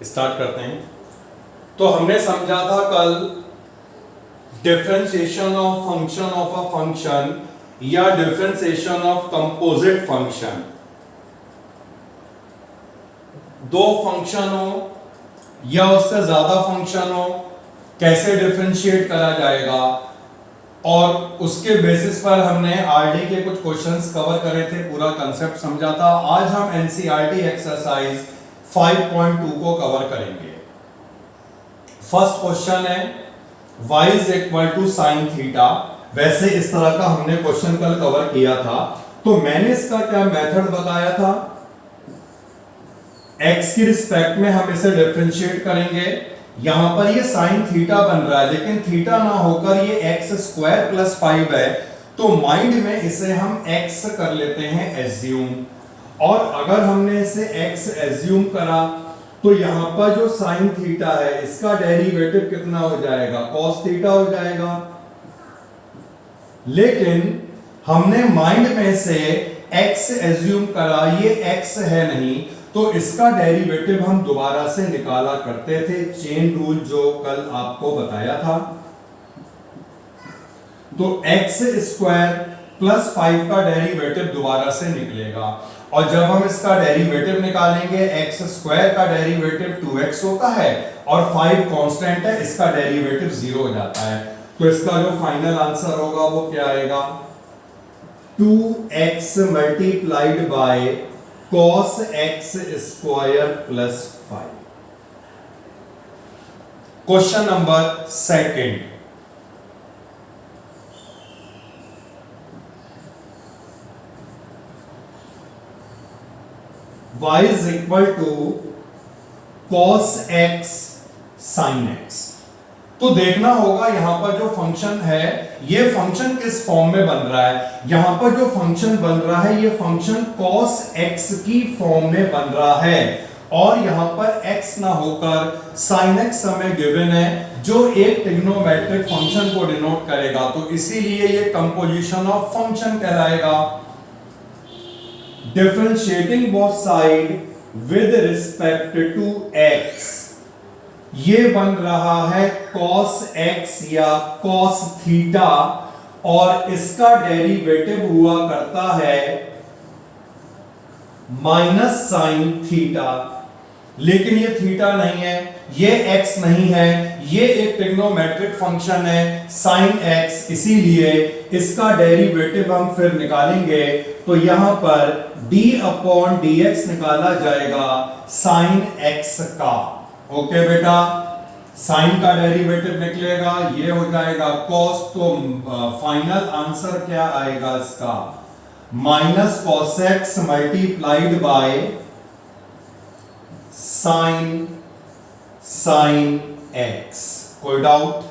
Start करते हैं। तो हमने समझा था कल डिफरेंशिएशन ऑफ अ फंक्शन या डिफरेंशिएशन ऑफ कंपोजिट फंक्शन। दो फंक्शन हो या उससे ज्यादा फंक्शन हो, कैसे डिफरेंशिएट करा जाएगा, और उसके बेसिस पर हमने आरडी के कुछ क्वेश्चंस कवर करे थे, पूरा कंसेप्ट समझा था। आज हम एनसीईआरटी एक्सरसाइज 5.2 को कवर करेंगे। फर्स्ट क्वेश्चन है y is equal to sine theta. वैसे इस तरह का हमने क्वेश्चन कल कवर किया था, तो मैंने इसका क्या मेथड बताया था, x की रिस्पेक्ट में हम इसे डिफरेंशिएट करेंगे। यहां पर ये साइन थीटा बन रहा है, लेकिन थीटा ना होकर ये एक्स स्क्वायर प्लस 5 है, तो माइंड में इसे हम x कर लेते हैं एज्यूम। और अगर हमने इसे x एज्यूम करा तो यहां पर जो साइन थीटा है इसका डेरिवेटिव कितना हो जाएगा, कॉस थीटा हो जाएगा। लेकिन हमने माइंड में से x एज्यूम करा, ये x है नहीं, तो इसका डेरिवेटिव हम दोबारा से निकाला करते थे, चेन रूल जो कल आपको बताया था। तो x स्क्वायर प्लस 5 का डेरिवेटिव दोबारा से निकलेगा, और जब हम इसका डेरिवेटिव निकालेंगे x स्क्वायर का डेरिवेटिव 2x होता है और 5 कांस्टेंट है, इसका डेरिवेटिव 0 हो जाता है। तो इसका जो फाइनल आंसर होगा वो क्या आएगा, 2x multiplied by cos x square plus 5। Question number second, y is equal to cos x sin x। तो देखना होगा यहां पर जो फंक्शन है ये फंक्शन किस फॉर्म में बन रहा है। यहां पर जो फंक्शन बन रहा है ये फंक्शन cos x की फॉर्म में बन रहा है, और यहां पर x ना होकर sin x हमें गिवन है जो एक ट्रिग्नोमेट्रिक फंक्शन को डिनोट करेगा, तो इसीलिए ये कंपोजिशन ऑफ फंक्शन कहलाएगा। Differentiating both side with respect to x, ये बन रहा है cos x या cos थीटा, और इसका डेरिवेटिव हुआ करता है माइनस साइन थीटा। लेकिन ये थीटा नहीं है, ये x नहीं है, ये एक ट्रिग्नोमेट्रिक फंक्शन है sin x, इसीलिए इसका डेरिवेटिव हम फिर निकालेंगे। तो यहां पर d अपॉन dx निकाला जाएगा sin x का। ओके बेटा, साइन का डेरिवेटिव निकलेगा, ये हो जाएगा cos, तो फाइनल आंसर क्या आएगा इसका, minus cos x multiplied by sine x। कोई डाउट,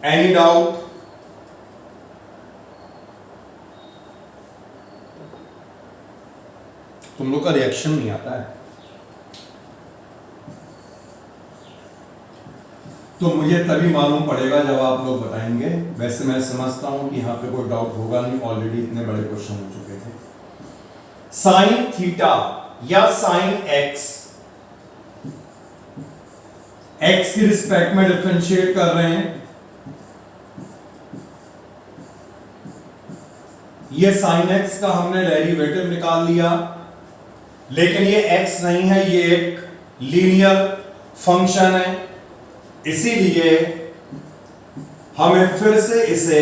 एनी डाउट? तुम लोग का रिएक्शन नहीं आता है, तो मुझे तभी मालूम पड़ेगा जब आप लोग बताएंगे। वैसे मैं समझता हूं कि यहां पे कोई डाउट होगा नहीं, ऑलरेडी इतने बड़े क्वेश्चन हो चुके थे। साइन थीटा या साइन एक्स, एक्स की रिस्पेक्ट में डिफरेंशिएट कर रहे हैं। ये साइन एक्स का हमने डेरिवेटिव निकाल लिया, लेकिन ये एक्स नहीं है, ये एक लीनियर फंक्शन है, इसीलिए हमें फिर से इसे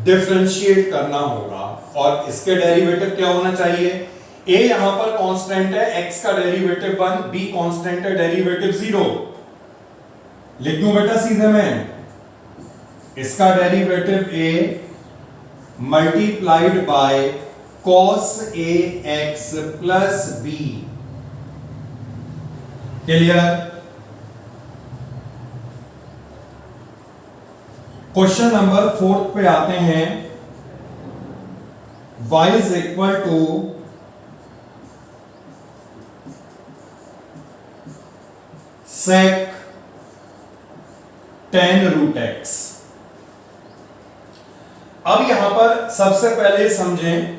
डिफरेंशिएट करना होगा। और इसके डेरिवेटिव क्या होना चाहिए, a यहां पर कांस्टेंट है, x का डेरिवेटिव 1, b कांस्टेंट है, डेरिवेटिव 0। लिख दूं बेटा सीधे मैं, इसका derivative a multiplied by cos ax plus b। Clear? Question number 4 पे आते हैं। y is equal to sec tan root x। अब यहां पर सबसे पहले समझें,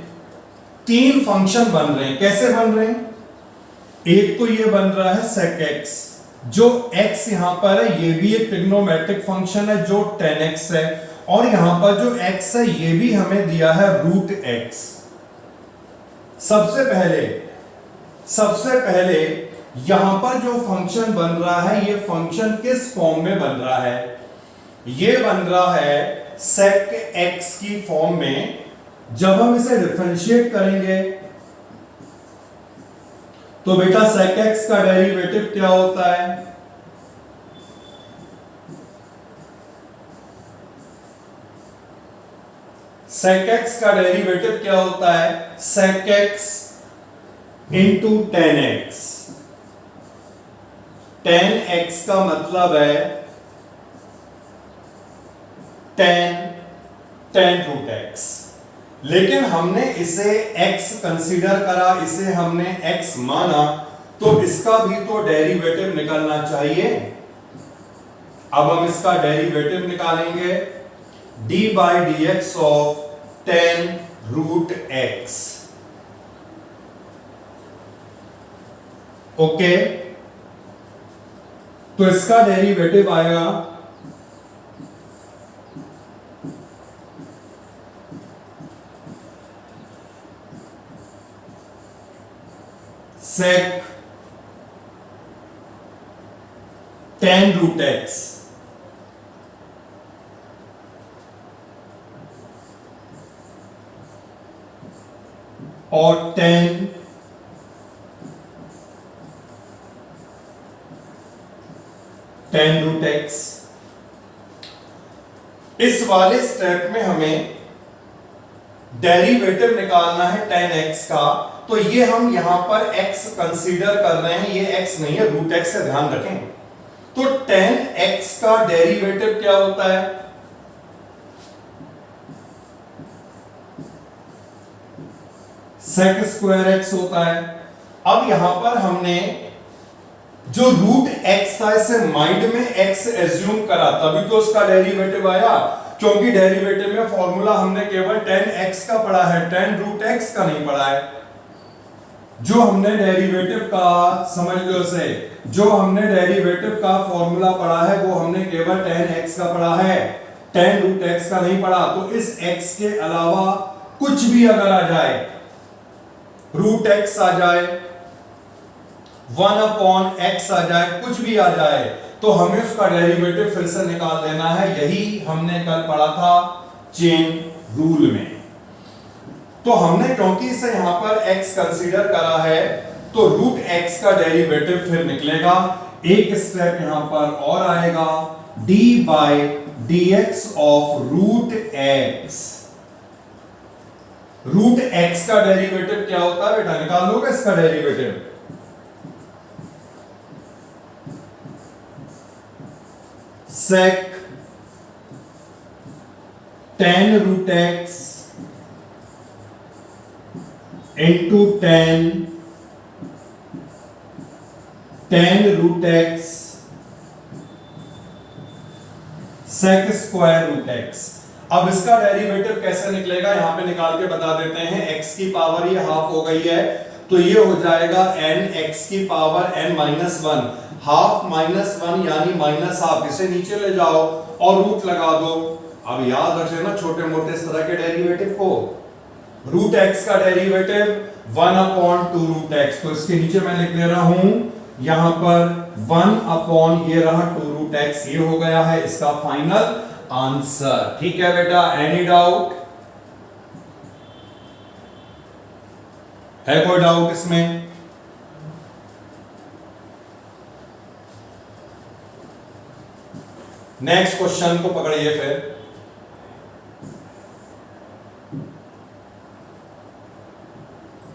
तीन फंक्शन बन रहे हैं। कैसे बन रहे हैं? एक तो ये बन रहा है sec x, जो x यहां पर है ये भी एक ट्रिग्नोमेट्रिक फंक्शन है जो tan x है, और यहां पर जो x है ये भी हमें दिया है रूट x। सबसे पहले यहां पर जो फंक्शन बन रहा है ये फंक्शन किस फॉर्म में बन रहा है? ये बन रहा है sec x की फॉर्म में। जब हम इसे डिफरेंशिएट करेंगे तो बेटा sec x का डेरिवेटिव क्या होता है? sec x का डेरिवेटिव क्या होता है? sec x into tan x। tan x का मतलब है tan रूट x, लेकिन हमने इसे x कंसीडर करा, इसे हमने x माना, तो इसका भी तो डेरिवेटिव निकलना चाहिए। अब हम इसका डेरिवेटिव निकालेंगे, d by d x of tan root x। Okay, तो इसका डेरिवेटिव आएगा sec tan रूट x और tan रूट x। इस वाले स्टेप में हमें डेरिवेटिव निकालना है tan x का, तो ये हम यहां पर x कंसीडर कर रहे हैं, ये x नहीं है, रूट x से ध्यान रखें। तो tan x का डेरिवेटिव क्या होता है? sec स्क्वायर x होता है। अब यहां पर हमने जो रूट x था इसे माइंड में x एज्यूम करा, तभी तो उसका डेरिवेटिव आया, क्योंकि डेरिवेटिव में फॉर्मूला हमने केवल tan x का पढ़ा है, tan रूट x का नहीं पढ़ा है। जो हमने डेरिवेटिव का, समझ लो से, जो हमने डेरिवेटिव का फॉर्मूला पढ़ा है वो हमने केवल tan x का पढ़ा है, tan रूट x का नहीं पढ़ा। तो इस x के अलावा कुछ भी अगर आ जाए, रूट x आ जाए, 1 अपॉन x आ जाए, कुछ भी आ जाए, तो हमें उसका डेरिवेटिव फिर से निकाल देना है। यही हमने कल पढ़ा था चेन रूल में। तो हमने क्योंकि इसे यहां पर x कंसीडर करा है, तो रूट x का डेरिवेटिव फिर निकलेगा। एक स्टेप यहां पर और आएगा, d by d x of root x। Root x का डेरिवेटिव क्या होता है बेटा? निकाल लोगे इसका derivative? sec tan root x into tan root x sec square root x। अब इसका डेरिवेटिव कैसे निकलेगा यहां पे निकाल के बता देते हैं। x की पावर ये हाफ हो गई है, तो ये हो जाएगा n x की power n minus 1, half minus 1 यानी माइनस हाफ। इसे नीचे ले जाओ और रूट लगा दो। अब याद रख लेना छोटे मोटे इस तरह के डेरिवेटिव को। रूट x का डेरिवेटिव 1 अपॉन 2 रूट x, तो इसके नीचे मैं लिख दे रहा हूं यहां पर 1 अपॉन ये रहा 2 रूट x। ये हो गया है इसका फाइनल आंसर। ठीक है बेटा, एनी डाउट? है कोई डाउट इसमें? नेक्स्ट क्वेश्चन को पकड़िए फिर।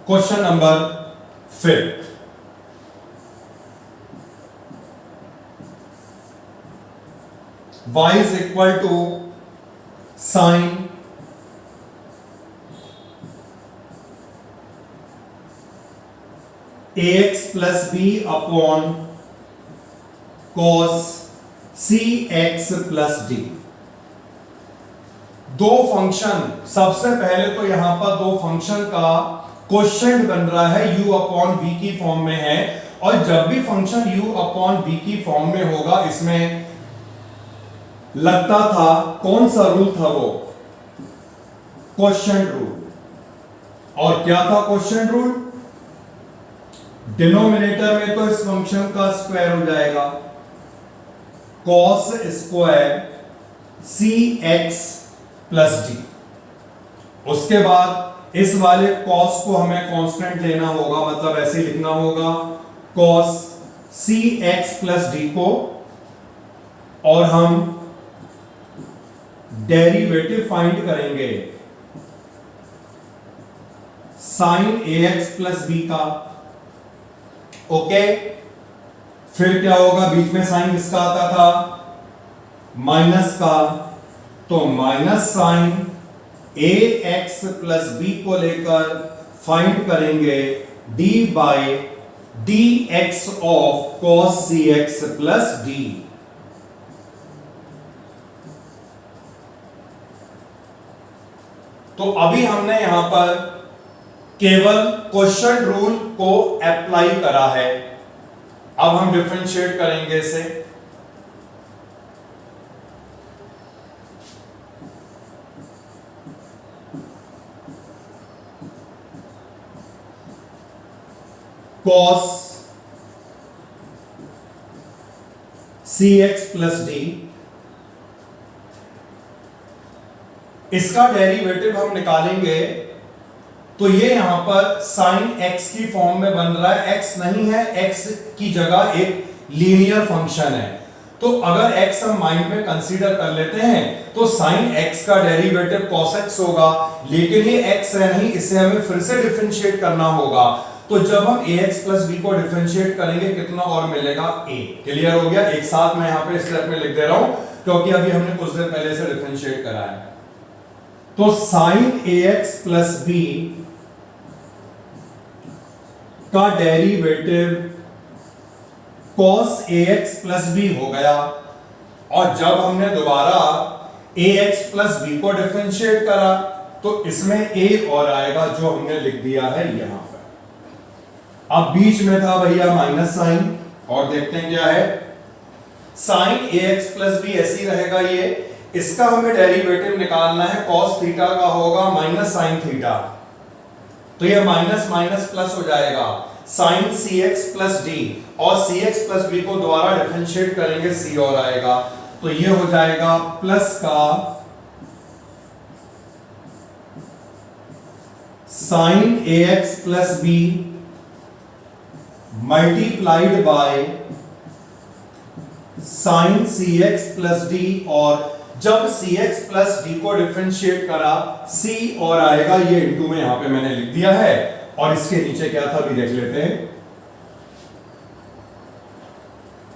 Question number 5। y is equal to sin ax plus b upon cos cx plus d। दो फंक्शन, सबसे पहले तो यहां पर दो फंक्शन का क्वोशिएंट बन रहा है u अपॉन v की फॉर्म में है, और जब भी फंक्शन u अपॉन v की फॉर्म में होगा, इसमें लगता था कौन सा रूल था, वो क्वोशिएंट रूल। और क्या था क्वोशिएंट रूल? डिनोमिनेटर में तो इस फंक्शन का स्क्वायर हो जाएगा, cos square cx plus D. उसके बाद इस वाले cos को हमें कांस्टेंट लेना होगा, मतलब ऐसे लिखना होगा cos cx प्लस डी को, और हम डेरिवेटिव फाइंड करेंगे sin ax प्लस b का। ओके, फिर क्या होगा? बीच में साइन किसका आता था? माइनस का, तो minus sine ax plus b को लेकर फाइंड करेंगे d by dx of cos cx plus d। तो अभी हमने यहां पर केवल क्वोशिएंट रूल को अप्लाई करा है, अब हम डिफरेंशिएट करेंगे इसे। cos cx प्लस डी, इसका डेरिवेटिव हम निकालेंगे तो ये यहां पर sin x की फॉर्म में बन रहा है। x नहीं है, x की जगह एक लीनियर फंक्शन है, तो अगर x हम माइंड में कंसीडर कर लेते हैं तो sin x का डेरिवेटिव cos x होगा, लेकिन ये x है नहीं, इसे हमें फिर से डिफरेंशिएट करना होगा। तो जब हम ax प्लस b को डिफरेंशिएट करेंगे, कितना और मिलेगा? a। क्लियर हो गया? एक साथ मैं यहां पे स्टेप में लिख दे रहा हूं, क्योंकि अभी हमने कुछ देर पहले से डिफरेंशिएट करा है। तो sin ax प्लस b का derivative cos ax plus b हो गया, और जब हमने दोबारा ax प्लस b को डिफरेंशिएट करा तो इसमें a और आएगा, जो हमने लिख दिया है यहां पर। अब बीच में था भैया माइनस साइन, और देखते हैं क्या है। sin ax प्लस b ऐसी रहेगा, ये इसका हमें डेरिवेटिव निकालना है, cos थीटा का होगा माइनस साइन थीटा, तो ये माइनस माइनस प्लस हो जाएगा sin cx प्लस d, और cx प्लस b को दोबारा डिफरेंशिएट करेंगे, c और आएगा, तो ये हो जाएगा प्लस का sin ax plus b multiplied by sin cx plus d, और जब cx प्लस d को डिफरेंशिएट करा c और आएगा, ये इनटू में यहां पे मैंने लिख दिया है, और इसके नीचे क्या था भी देख लेते हैं।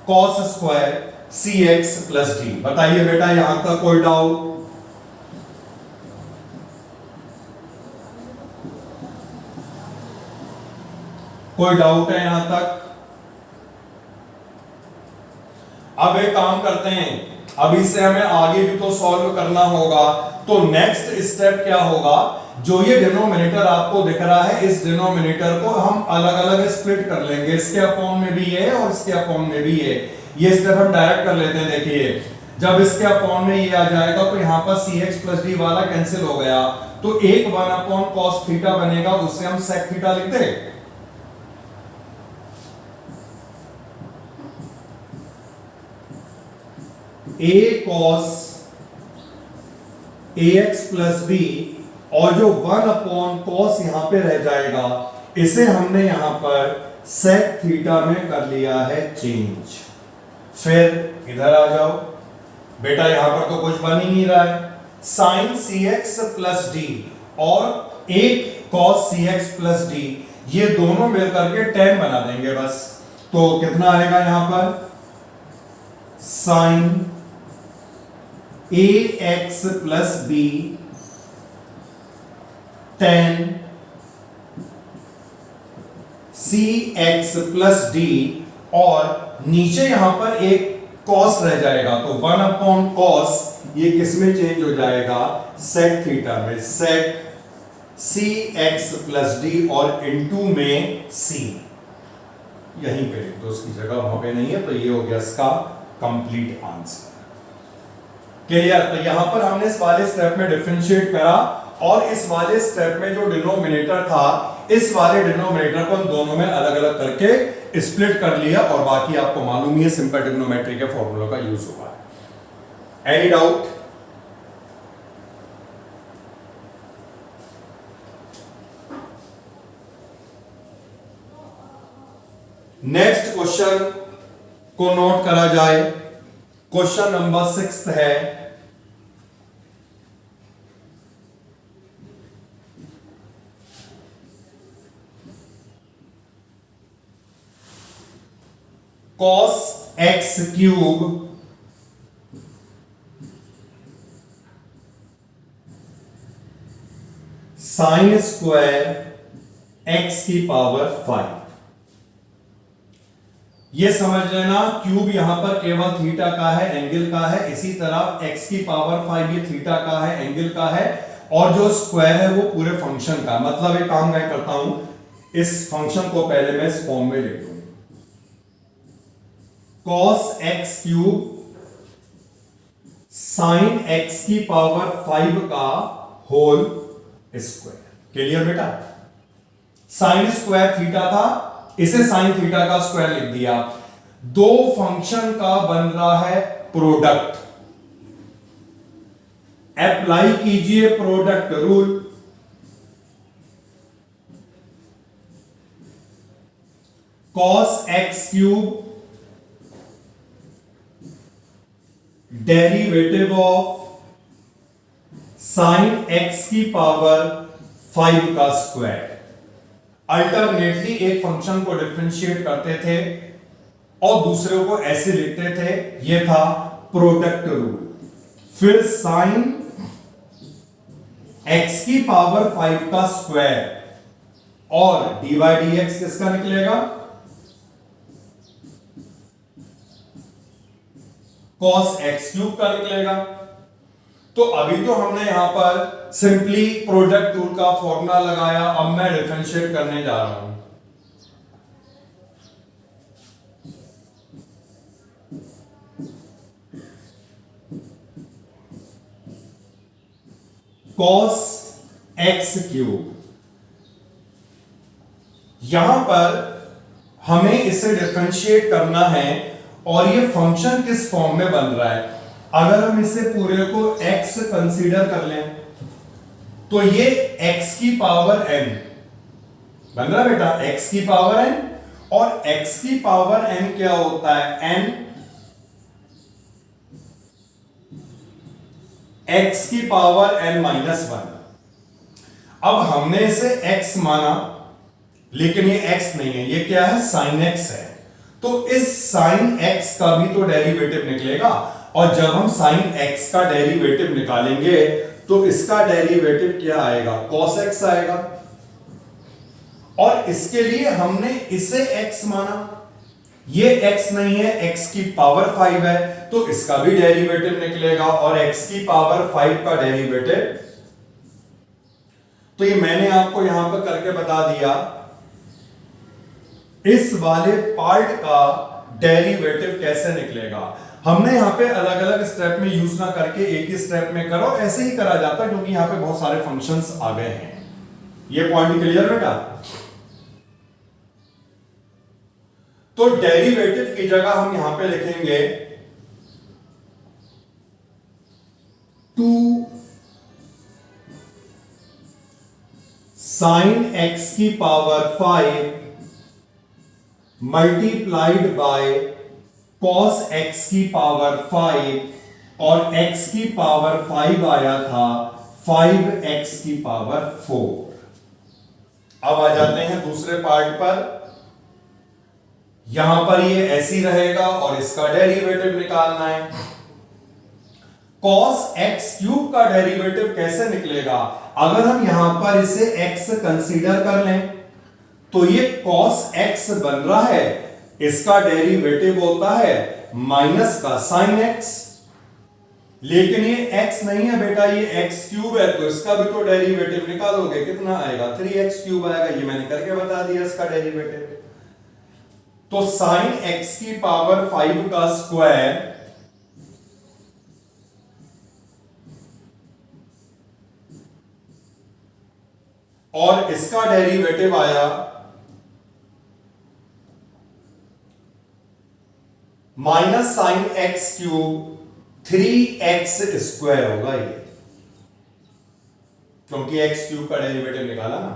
cos square cx plus d। बताइए बेटा, यहां तक कोई डाउट? कोई डाउट है यहां तक? अब एक काम करते हैं, अब इसे हमें आगे भी तो सॉल्व करना होगा, तो नेक्स्ट स्टेप क्या होगा? जो ये डिनोमिनेटर आपको दिख रहा है, इस डिनोमिनेटर को हम अलग अलग स्प्लिट कर लेंगे, इसके अपॉन में भी ये और इसके अपॉन में भी ये स्टेप हम डायरेक्ट कर लेते हैं। देखिए, जब इसके अपॉन में ये आ जाएगा तो यहां पर cx प्लस d वाला कैंसिल हो गया, तो एक 1 अपॉन cos थीटा बनेगा, उससे हम sec थीटा लिख दें। a cos ax plus b, और जो 1 अपॉन cos यहां पे रह जाएगा, इसे हमने यहां पर sec थीटा में कर लिया है चेंज। फिर इधर आ जाओ बेटा, यहां पर तो कुछ बन ही नहीं रहा है। sin cx प्लस d और एक cos cx प्लस d, ये दोनों मिलकर के 10 बना देंगे बस। तो कितना आएगा यहां पर? sin ax plus b 10 cx plus d, और नीचे यहां पर एक cos रह जाएगा, तो 1 अपॉन cos ये किस में चेंज हो जाएगा? sec थीटा में। sec सी एक्स प्लस डी और इनटू में सी, यहीं पे लिख दो, उसकी जगह वहां पे नहीं है, तो ये हो गया इसका कंप्लीट आंसर। क्लियर? तो यहां पर हमने इस वाले स्टेप में डिफरेंशिएट करा और इस वाले स्टेप में जो डिनोमिनेटर था, इस वाले डिनोमिनेटर को हम दोनों में अलग अलग करके स्प्लिट कर लिया और बाकी आपको मालूम ही है सिंपल ट्रिग्नोमेट्री के फॉर्मूलों का यूज हुआ है। Any doubt? नेक्स्ट क्वेश्चन को नोट करा जाए। क्वेश्चन नंबर 6 है, cos x cube sine square x की पावर 5। ये समझ लेना क्यूब यहां पर केवल थीटा का है, एंगल का है, इसी तरह x की पावर 5 ये थीटा का है, एंगल का है, और जो स्क्वायर है वो पूरे फंक्शन का। मतलब एक काम मैं करता हूं, इस फंक्शन को पहले मैं इस फॉर्म में लिख दूं, cos x cube sign x की पावर 5 का होल स्क्वायर। क्लियर बेटा? साइन स्क्वायर थीटा था, इसे साइन थीटा का स्क्वायर लिख दिया। दो फंक्शन का बन रहा है प्रोडक्ट, अप्लाई कीजिए product rule. cos x cube derivative of sine x की पावर 5 का स्क्वायर। अल्टरनेटली एक फंक्शन को डिफरेंशिएट करते थे और दूसरे को ऐसे लिखते थे, यह था प्रोडक्ट रूल। फिर साइन x की पावर 5 का स्क्वायर और dy dx किसका निकलेगा? cos x क्यूब का निकलेगा। तो अभी तो हमने यहां पर सिंपली प्रोडक्ट रूल का फॉर्मूला लगाया, अब मैं डिफरेंशिएट करने जा रहा हूं। cos x क्यूब, यहां पर हमें इसे डिफरेंशिएट करना है और ये फंक्शन किस फॉर्म में बन रहा है। अगर हम इसे पूरे को x कंसीडर कर लें तो ये x की पावर n बन रहा है बेटा, x की पावर n, और x की पावर n क्या होता है? n x की पावर n माइनस 1। अब हमने इसे x माना, लेकिन ये x नहीं है, ये क्या है? साइन x है। तो इस साइन x का भी तो डेरिवेटिव निकलेगा, और जब हम साइन x का डेरिवेटिव निकालेंगे तो इसका डेरिवेटिव क्या आएगा? cos x आएगा। और इसके लिए हमने इसे x माना, ये x नहीं है, x की पावर 5 है, तो इसका भी डेरिवेटिव निकलेगा, और x की पावर 5 का डेरिवेटिव, तो ये मैंने आपको यहां पर करके बता दिया। इस वाले पार्ट का डेरिवेटिव कैसे निकलेगा? हमने यहां पे अलग अलग स्टेप में यूज ना करके एक ही स्टेप में करो, ऐसे ही करा जाता है, क्योंकि यहां पे बहुत सारे फंक्शंस आ गए हैं। ये पॉइंट क्लियर बेटा? तो डेरिवेटिव की जगह हम यहां पे लिखेंगे 2 साइन x की power 5 multiplied by cos x की पावर 5, और x की पावर 5 आया था 5x की पावर 4। अब आ जाते हैं दूसरे पार्ट पर। यहां पर ये ऐसी रहेगा और इसका डेरिवेटिव निकालना है। cos x क्यूब का डेरिवेटिव कैसे निकलेगा? अगर हम यहां पर इसे x कंसीडर कर लें तो ये cos x बन रहा है, इसका डेरिवेटिव होता है माइनस का साइन x, लेकिन ये x नहीं है बेटा, ये x क्यूब है, तो इसका भी तो डेरिवेटिव निकालोगे, कितना आएगा 3x क्यूब आएगा। ये मैंने करके बता दिया इसका डेरिवेटिव। तो साइन x की पावर 5 का स्क्वायर और इसका डेरिवेटिव आया minus sine x cube 3x square होगा ये, क्योंकि x क्यूब का डेरिवेटिव निकाला ना।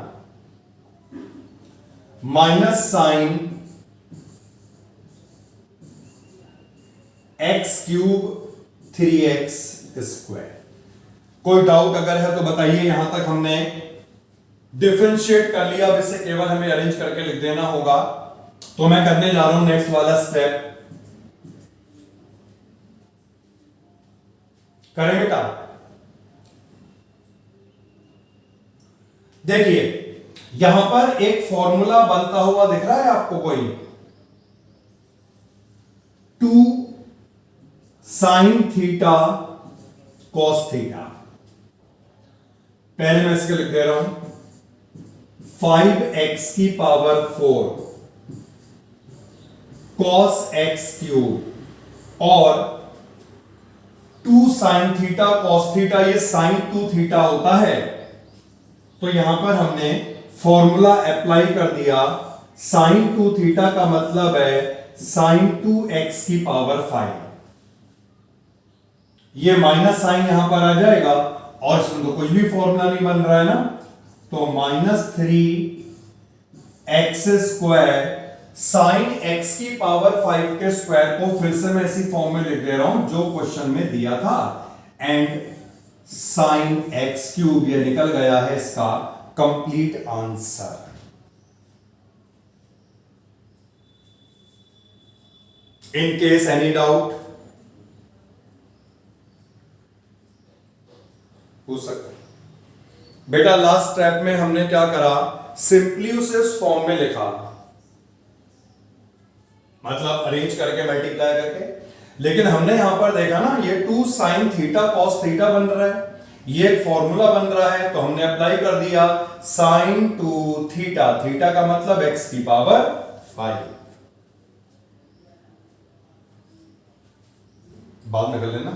Minus sine x cube 3x square. कोई डाउट अगर है तो बताइए। यहां तक हमने डिफरेंशिएट कर लिया, अब इसे केवल हमें अरेंज करके लिख देना होगा। तो मैं करने जा रहा हूं नेक्स्ट वाला स्टेप। करें बेटा? देखिए यहां पर एक फॉर्मूला बनता हुआ दिख रहा है आपको कोई, 2 साइन थीटा कॉस थीटा। पहले मैं इसके लिख दे रहा हूं 5x की पावर 4 कॉस x क्यूब और 2 साइन थीटा कॉस थीटा, ये साइन 2 थीटा होता है। तो यहां पर हमने फॉर्मूला अप्लाई कर दिया। साइन 2 थीटा का मतलब है साइन 2x की पावर 5। ये माइनस साइन यहां पर आ जाएगा और इसमें तो कुछ भी फॉर्मूला नहीं बन रहा है ना, तो -3x स्क्वायर साइन x की पावर 5 के स्क्वायर को फिर से मैं इसी फॉर्म में लिख दे रहा हूं जो क्वेश्चन में दिया था, एंड साइन x क्यूब। ये निकल गया है इसका complete answer. In case any doubt पूछ सकते बेटा। लास्ट स्टेप में हमने क्या करा, सिंपली उसे उस फॉर्म में लिखा, मतलब अरेंज करके मल्टीप्लाई करके। लेकिन हमने यहां पर देखा ना, ये 2 साइन थीटा कॉस थीटा बन रहा है, ये एक फॉर्मूला बन रहा है, तो हमने अप्लाई कर दिया साइन 2 थीटा। थीटा का मतलब x की पावर 5। बाद में कर लेना।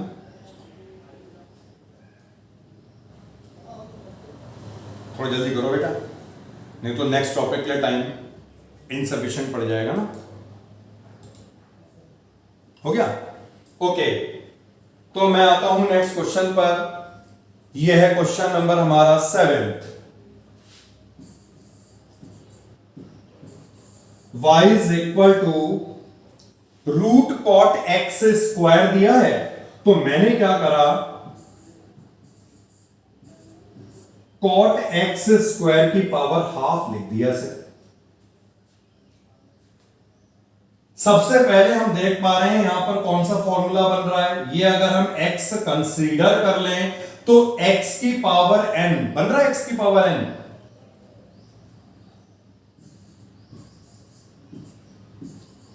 थोड़ा जल्दी करो बेटा, नहीं तो नेक्स्ट टॉपिक के लिए टाइम इनसफिशिएंट पड़ जाएगा ना। हो गया? ओके, तो मैं आता हूं नेक्स्ट क्वेश्चन पर। यह है क्वेश्चन नंबर हमारा 7। y is equal to root cot x square दिया है, तो मैंने क्या करा, कॉट एक्स स्क्वायर की पावर हाफ लिख दिया से। सबसे पहले हम देख पा रहे हैं यहां पर कौन सा फॉर्मूला बन रहा है। ये अगर हम x कंसीडर कर लें तो x की पावर n बन रहा है, x की पावर n।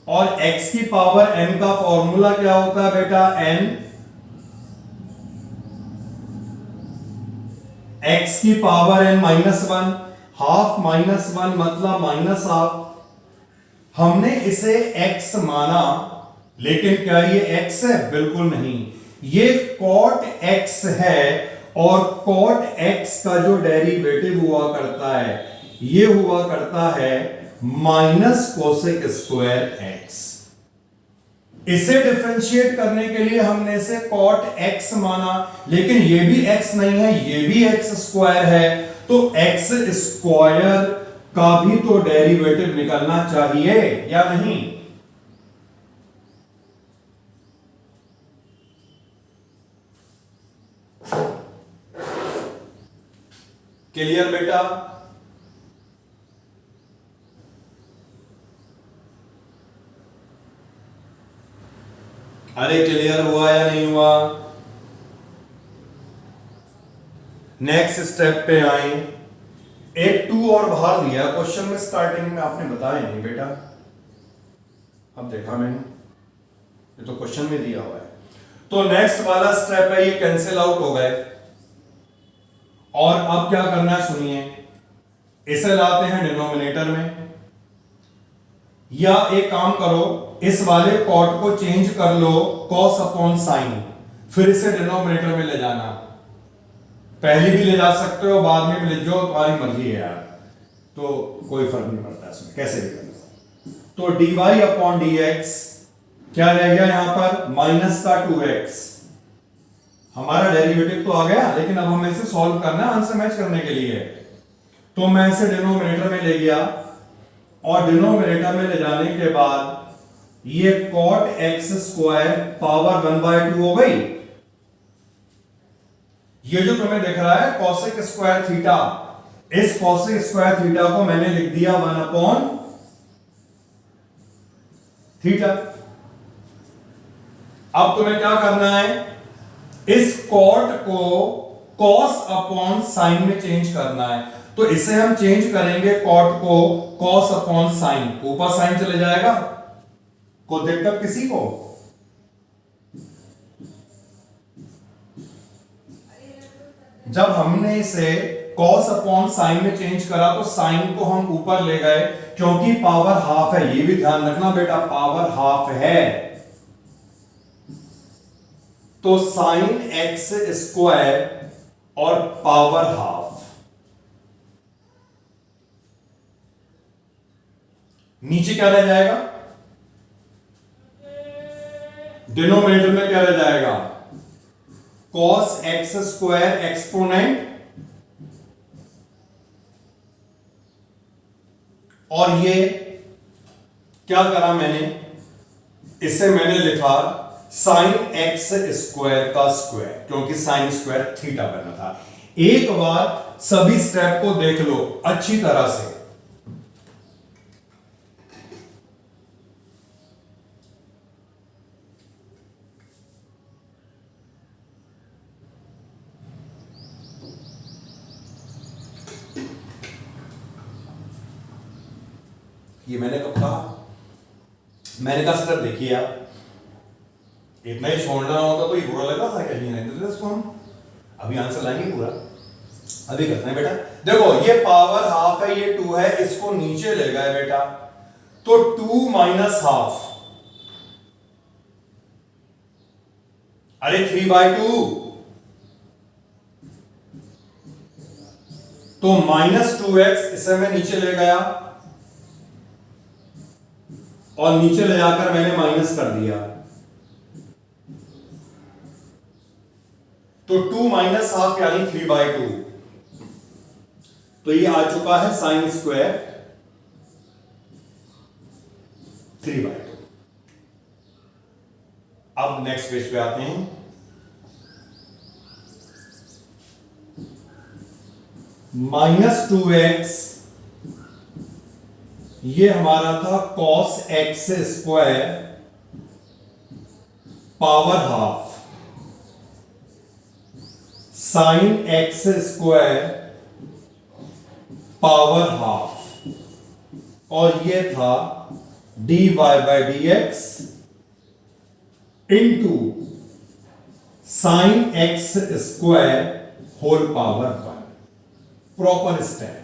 और x की पावर n का फॉर्मूला क्या होता है बेटा, n x की पावर n -1। हाफ -1 मतलब माइनस हाफ। हमने इसे x माना, लेकिन क्या ये x है? बिल्कुल नहीं, ये cot x है। और cot x का जो डेरिवेटिव हुआ करता है, ये हुआ करता है माइनस कोसेक स्क्वायर x। इसे डिफरेंशिएट करने के लिए हमने इसे cot x माना, लेकिन ये भी x नहीं है, ये भी x स्क्वायर है, तो x स्क्वायर का भी तो डेरिवेटिव निकलना चाहिए या नहीं। क्लियर बेटा? अरे क्लियर हुआ या नहीं हुआ? नेक्स्ट स्टेप पे आए। एक 2 और बाहर दिया क्वेश्चन में, स्टार्टिंग में आपने बताया नहीं बेटा। अब देखा मैंने, ये तो क्वेश्चन में दिया हुआ है। तो नेक्स्ट वाला स्टेप है, ये कैंसिल आउट हो गए। और अब क्या करना है सुनिए, इसे लाते हैं डिनोमिनेटर में, या एक काम करो, इस वाले कॉट को चेंज कर लो कॉस अपॉन साइन, फिर इसे डिनोमिनेटर में ले जाना। पहले भी ले जा सकते हो, बाद में भी ले जाओ, तुम्हारी मर्जी है यार, तो कोई फर्क नहीं पड़ता इसमें, कैसे भी कर लो। तो dy अपॉन dx क्या रह गया यहां पर, माइनस का 2x। हमारा डेरिवेटिव तो आ गया, लेकिन अब हमें इसे सॉल्व करना है आंसर मैच करने के लिए। तो मैं इसे डिनोमिनेटर में ले गया, और डिनोमिनेटर में ले जाने के बाद ये cot x स्क्वायर पावर 1/2 हो गई। ये जो तुम्हें दिख रहा है cosec स्क्वायर थीटा, इस cosec स्क्वायर थीटा को मैंने लिख दिया 1 अपॉन थीटा। अब तुम्हें क्या करना है, इस cot को cos अपॉन साइन में चेंज करना है। तो इसे हम चेंज करेंगे cot को cos अपॉन साइन, ऊपर साइन चले जाएगा, कोई दिक्कत किसी को? जब हमने इसे cos अपॉन साइन में चेंज करा तो साइन को हम ऊपर ले गए, क्योंकि पावर हाफ है, ये भी ध्यान रखना बेटा, पावर हाफ है। तो साइन एक्स स्क्वायर और पावर हाफ, नीचे क्या रह जाएगा, डिनोमिनेटर में क्या रह जाएगा, cos x स्क्वायर एक्सपोनेंट, और ये क्या करा मैंने, इसे मैंने लिखा साइन एक्स स्क्वायर का स्क्वायर, क्योंकि साइन स्क्वायर थीटा बनना था। एक बार सभी स्टेप को देख लो अच्छी तरह से। ये मैंने कब कहा, मैंने कहा स्टेप देखिए आप, इतना ही छोड़ना होता तो ये बुरा लगा था क्या, नहीं रहते थे इसको हम। अभी आंसर लाएंगे पूरा, अभी करते हैं बेटा। देखो ये पावर हाफ है, ये 2 है, इसको नीचे ले गए बेटा, तो 2 माइनस हाफ, अरे 3/2, तो माइनस 2x, इसे मैं नीचे ले गया और नीचे ले जाकर मैंने माइनस कर दिया, तो 2 माइनस हाफ यानी 3/2। तो ये आ चुका है साइन स्क्वायर 3/2। अब नेक्स्ट पेज पे आते हैं। माइनस 2x, ये हमारा था cos x square power half, sine x square power half, और ये था dy by dx into sine x square whole power 1, proper step.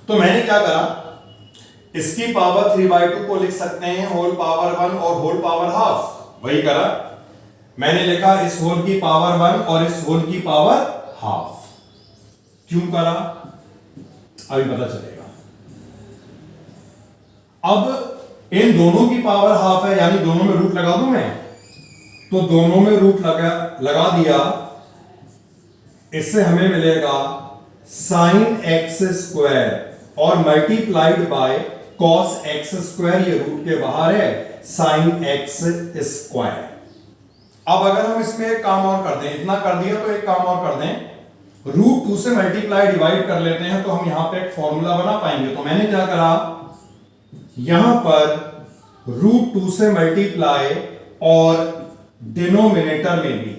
तो मैंने क्या करा, इसकी पावर 3/2 को लिख सकते हैं होल पावर 1 और होल पावर हाफ, वही करा मैंने, लिखा इस होल की पावर 1 और इस होल की पावर हाफ। क्यों करा अभी पता चलेगा। अब इन दोनों की पावर हाफ है, यानी दोनों में रूट लगा दूं मैं, तो दोनों में रूट लगा दिया, इससे हमें मिलेगा साइन एक्स स्क्वायर और multiplied by cos x square, ये रूट के बाहर है, साइन एक्स स्क्वायर। अब अगर हम इसमें एक काम और कर दें, इतना कर दिया तो एक काम और कर दें, रूट 2 से मल्टीप्लाई डिवाइड कर लेते हैं, तो हम यहां पे एक फॉर्मूला बना पाएंगे। तो मैंने क्या करा, यहां पर रूट 2 से मल्टीप्लाई और डिनोमिनेटर में भी,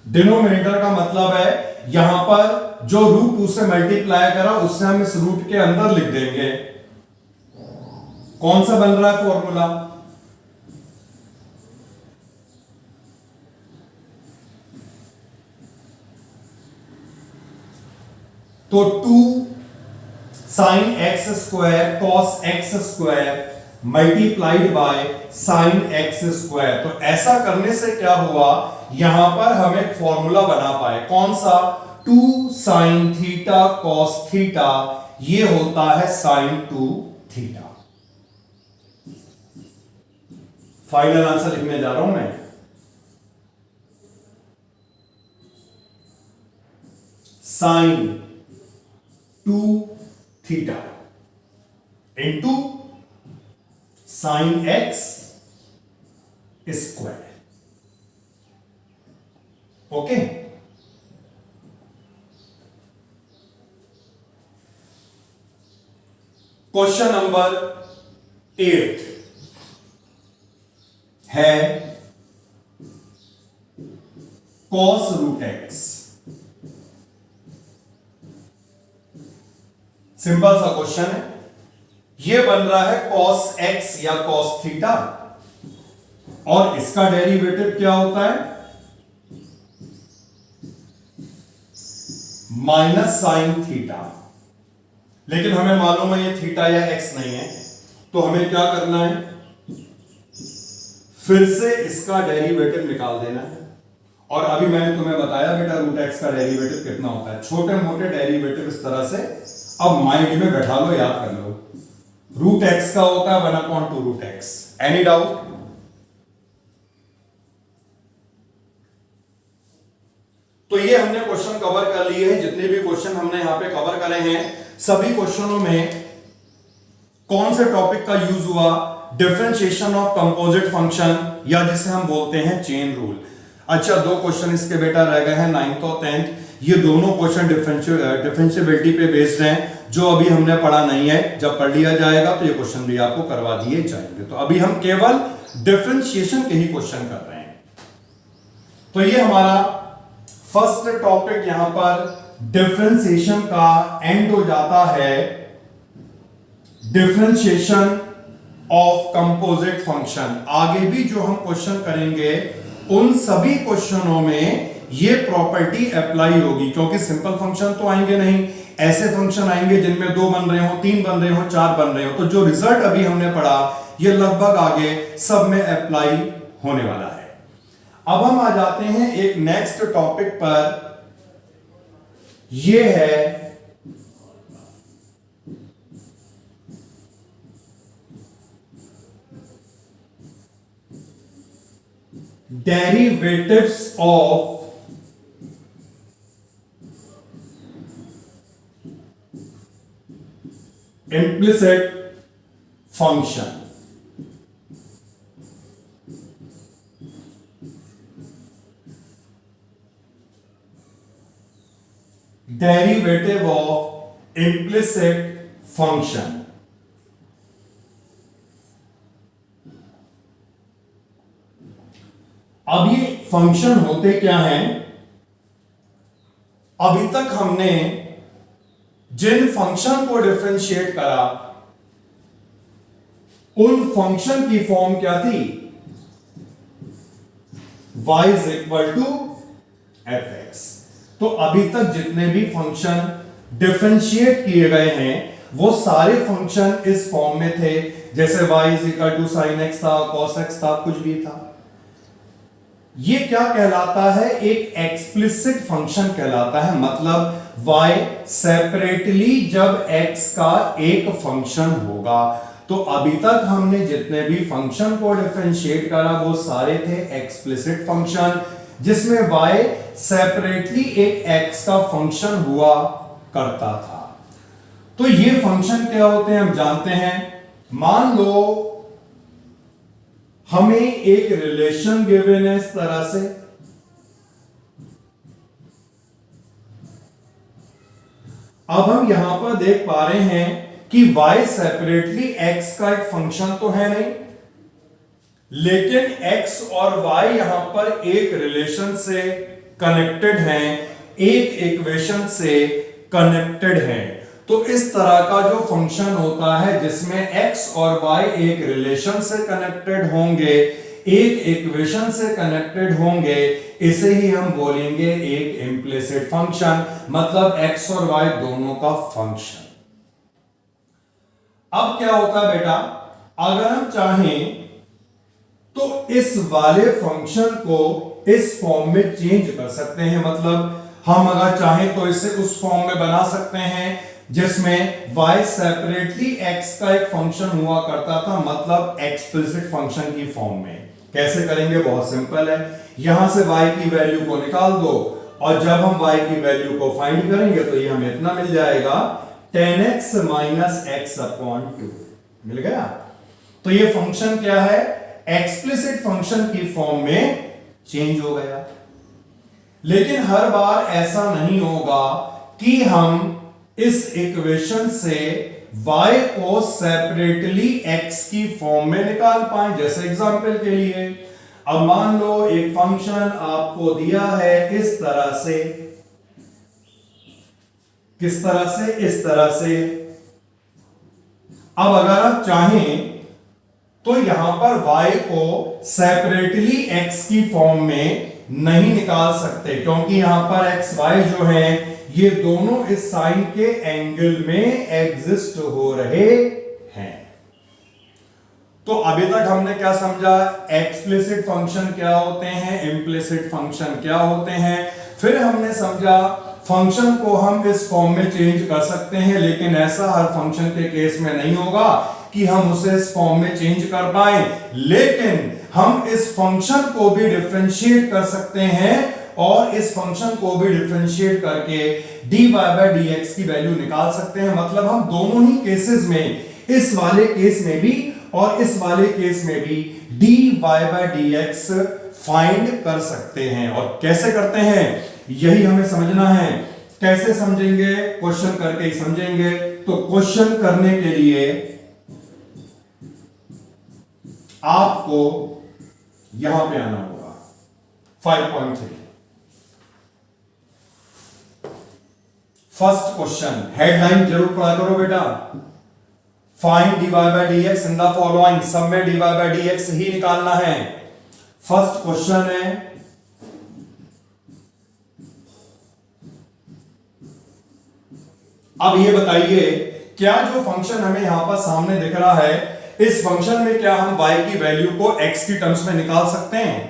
डिनोमिनेटर का मतलब है यहां पर जो रूट 2 से मल्टीप्लाई करा उससे हम इस रूट के अंदर लिख देंगे, कौन सा बन रहा है फॉर्मूला? तो 2 sign x square cos x square multiplied by sine x square. तो ऐसा करने से क्या हुआ, यहां पर हम एक फॉर्मूला बना पाए। कौन सा? 2 साइन थीटा कॉस थीटा, ये होता है साइन 2 थीटा। फाइनल आंसर लिखने जा रहा हूं मैं। Sine 2 theta into sine x square. Okay, question number 8 है कॉस रूट एक्स। सिंपल सा क्वेश्चन है। यह बन रहा है कॉस एक्स या कॉस थीटा, और इसका डेरिवेटिव क्या होता है? Minus sine theta. लेकिन हमें मालूम है ये थीटा या एक्स नहीं है, तो हमें क्या करना है? फिर से इसका डेरिवेटिव निकाल देना है। और अभी मैंने तुम्हें बताया बेटा रूट एक्स का डेरिवेटिव कितना होता है। छोटे मोटे डेरिवेटिव इस तरह से अब माइंड में बैठा लो, याद कर लो। रूट एक्स का होता है 1/2 रूट एक्स। Any doubt? तो ये हमने क्वेश्चन कवर कर लिए हैं। जितने भी क्वेश्चन हमने यहां पे कवर करे हैं, सभी क्वेश्चनों में कौन से टॉपिक का यूज हुआ? डिफरेंशिएशन ऑफ कंपोजिट फंक्शन, या जिसे हम बोलते हैं चेन रूल। अच्छा, 2 क्वेश्चन इसके बेटा रह गए हैं 9th और 10th। ये दोनों क्वेश्चन डिफरेंशिएबिलिटी पे बेस्ड हैं, जो अभी हमने पढ़ा नहीं है। जब पढ़ लिया जाएगा तो ये क्वेश्चन भी आपको करवा दिए जाएंगे। तो अभी हम केवल डिफरेंशिएशन के ही क्वेश्चन कर रहे हैं। तो ये हमारा फर्स्ट टॉपिक यहां पर डिफरेंशिएशन का एंड हो जाता है। Differentiation of composite function. आगे भी जो हम क्वेश्चन करेंगे उन सभी क्वेश्चनों में ये प्रॉपर्टी अप्लाई होगी, क्योंकि सिंपल फंक्शन तो आएंगे नहीं, ऐसे फंक्शन आएंगे जिनमें 2 बन रहे हो, 3 बन रहे हो, 4 बन रहे हो। तो जो रिजल्ट अभी हमने पढ़ा ये लगभग आगे सब में अप्लाई होने वाला है। अब हम आ जाते हैं एक नेक्स्ट टॉपिक पर। यह है derivatives of implicit function। Derivative of implicit function। अब ये फंक्शन होते क्या हैं? अभी तक हमने जिन फंक्शन को डिफरेंशिएट करा उन फंक्शन की फॉर्म क्या थी? y is equal to f x. तो अभी तक जितने भी फंक्शन डिफरेंशिएट किए गए हैं वो सारे फंक्शन इस फॉर्म में थे, जैसे y is equal to sine x था, कॉस एक्स था, कुछ भी था। ये क्या कहलाता है? एक एक्सप्लिसिट फंक्शन कहलाता है। मतलब y सेपरेटली जब x का एक फंक्शन होगा। तो अभी तक हमने जितने भी फंक्शन को डिफरेंशिएट करा वो सारे थे एक्सप्लिसिट फंक्शन, जिसमें y सेपरेटली एक x का फंक्शन हुआ करता था। तो ये फंक्शन क्या होते हैं हम जानते हैं। मान लो हमें एक रिलेशन गिवन है इस तरह से, अब हम यहां पर देख पा रहे हैं कि y सेपरेटली x का एक फंक्शन तो है नहीं, लेकिन x और y यहां पर एक रिलेशन से कनेक्टेड हैं, एक इक्वेशन से कनेक्टेड हैं। तो इस तरह का जो फंक्शन होता है जिसमें x और y एक रिलेशन से कनेक्टेड होंगे, एक इक्वेशन से कनेक्टेड होंगे, इसे ही हम बोलेंगे एक इम्प्लिसिट फंक्शन, मतलब x और y दोनों का फंक्शन। अब क्या होता है बेटा, अगर हम चाहें तो इस वाले फंक्शन को इस फॉर्म में चेंज कर सकते हैं, मतलब हम अगर चाहें तो इसे उस फॉर्म में बना सकते हैं जिसमें y सेपरेटली x का एक फंक्शन हुआ करता था, मतलब एक्सप्लिसिट फंक्शन की फॉर्म में। कैसे करेंगे, बहुत सिंपल है, यहां से y की वैल्यू को निकाल दो और जब हम y की वैल्यू को फाइंड करेंगे तो ये हमें इतना मिल जाएगा 10x माइनस x अपॉन 2 मिल गया। तो ये फंक्शन क्या है, एक्सप्लिसिट फंक्शन की फॉर्म में चेंज हो गया। लेकिन हर बार ऐसा नहीं होगा कि हम इस इक्वेशन से y को सेपरेटली x की फॉर्म में निकाल पाए। जैसे एग्जांपल के लिए, अब मान लो एक फंक्शन आपको दिया है इस तरह से, किस तरह से, इस तरह से। अब अगर आप चाहें तो यहां पर y को सेपरेटली x की फॉर्म में नहीं निकाल सकते, क्योंकि यहां पर x y जो है ये दोनों इस साइन के एंगल में एग्जिस्ट हो रहे हैं। तो अभी तक हमने क्या समझा, एक्सप्लिसिट फंक्शन क्या होते हैं, इम्प्लिसिट फंक्शन क्या होते हैं। फिर हमने समझा फंक्शन को हम इस फॉर्म में चेंज कर सकते हैं, लेकिन ऐसा हर फंक्शन के केस में नहीं होगा कि हम उसे इस फॉर्म में चेंज कर पाए, लेकिन हम इस फंक्शन को भी डिफरेंशिएट कर सकते हैं और इस फंक्शन को भी डिफरेंशिएट करके dy by dx की वैल्यू निकाल सकते हैं। मतलब हम दोनों ही केसेस में, इस वाले केस में भी और इस वाले केस में भी dy by dx फाइंड कर सकते हैं। और कैसे करते हैं यही हमें समझना है। कैसे समझेंगे, क्वेश्चन करके ही समझेंगे। तो क्वेश्चन करने के लिए आपको यहां पे आना होगा 5.3। फर्स्ट क्वेश्चन, हेडलाइन जरूर पढ़ा करो बेटा। Find dy by dx in the following, सब में dy by dx ही निकालना है। फर्स्ट क्वेश्चन है, अब ये बताइए क्या जो फंक्शन हमें यहां पर सामने दिख रहा है, इस फंक्शन में क्या हम y की वैल्यू को x की टर्म्स में निकाल सकते हैं?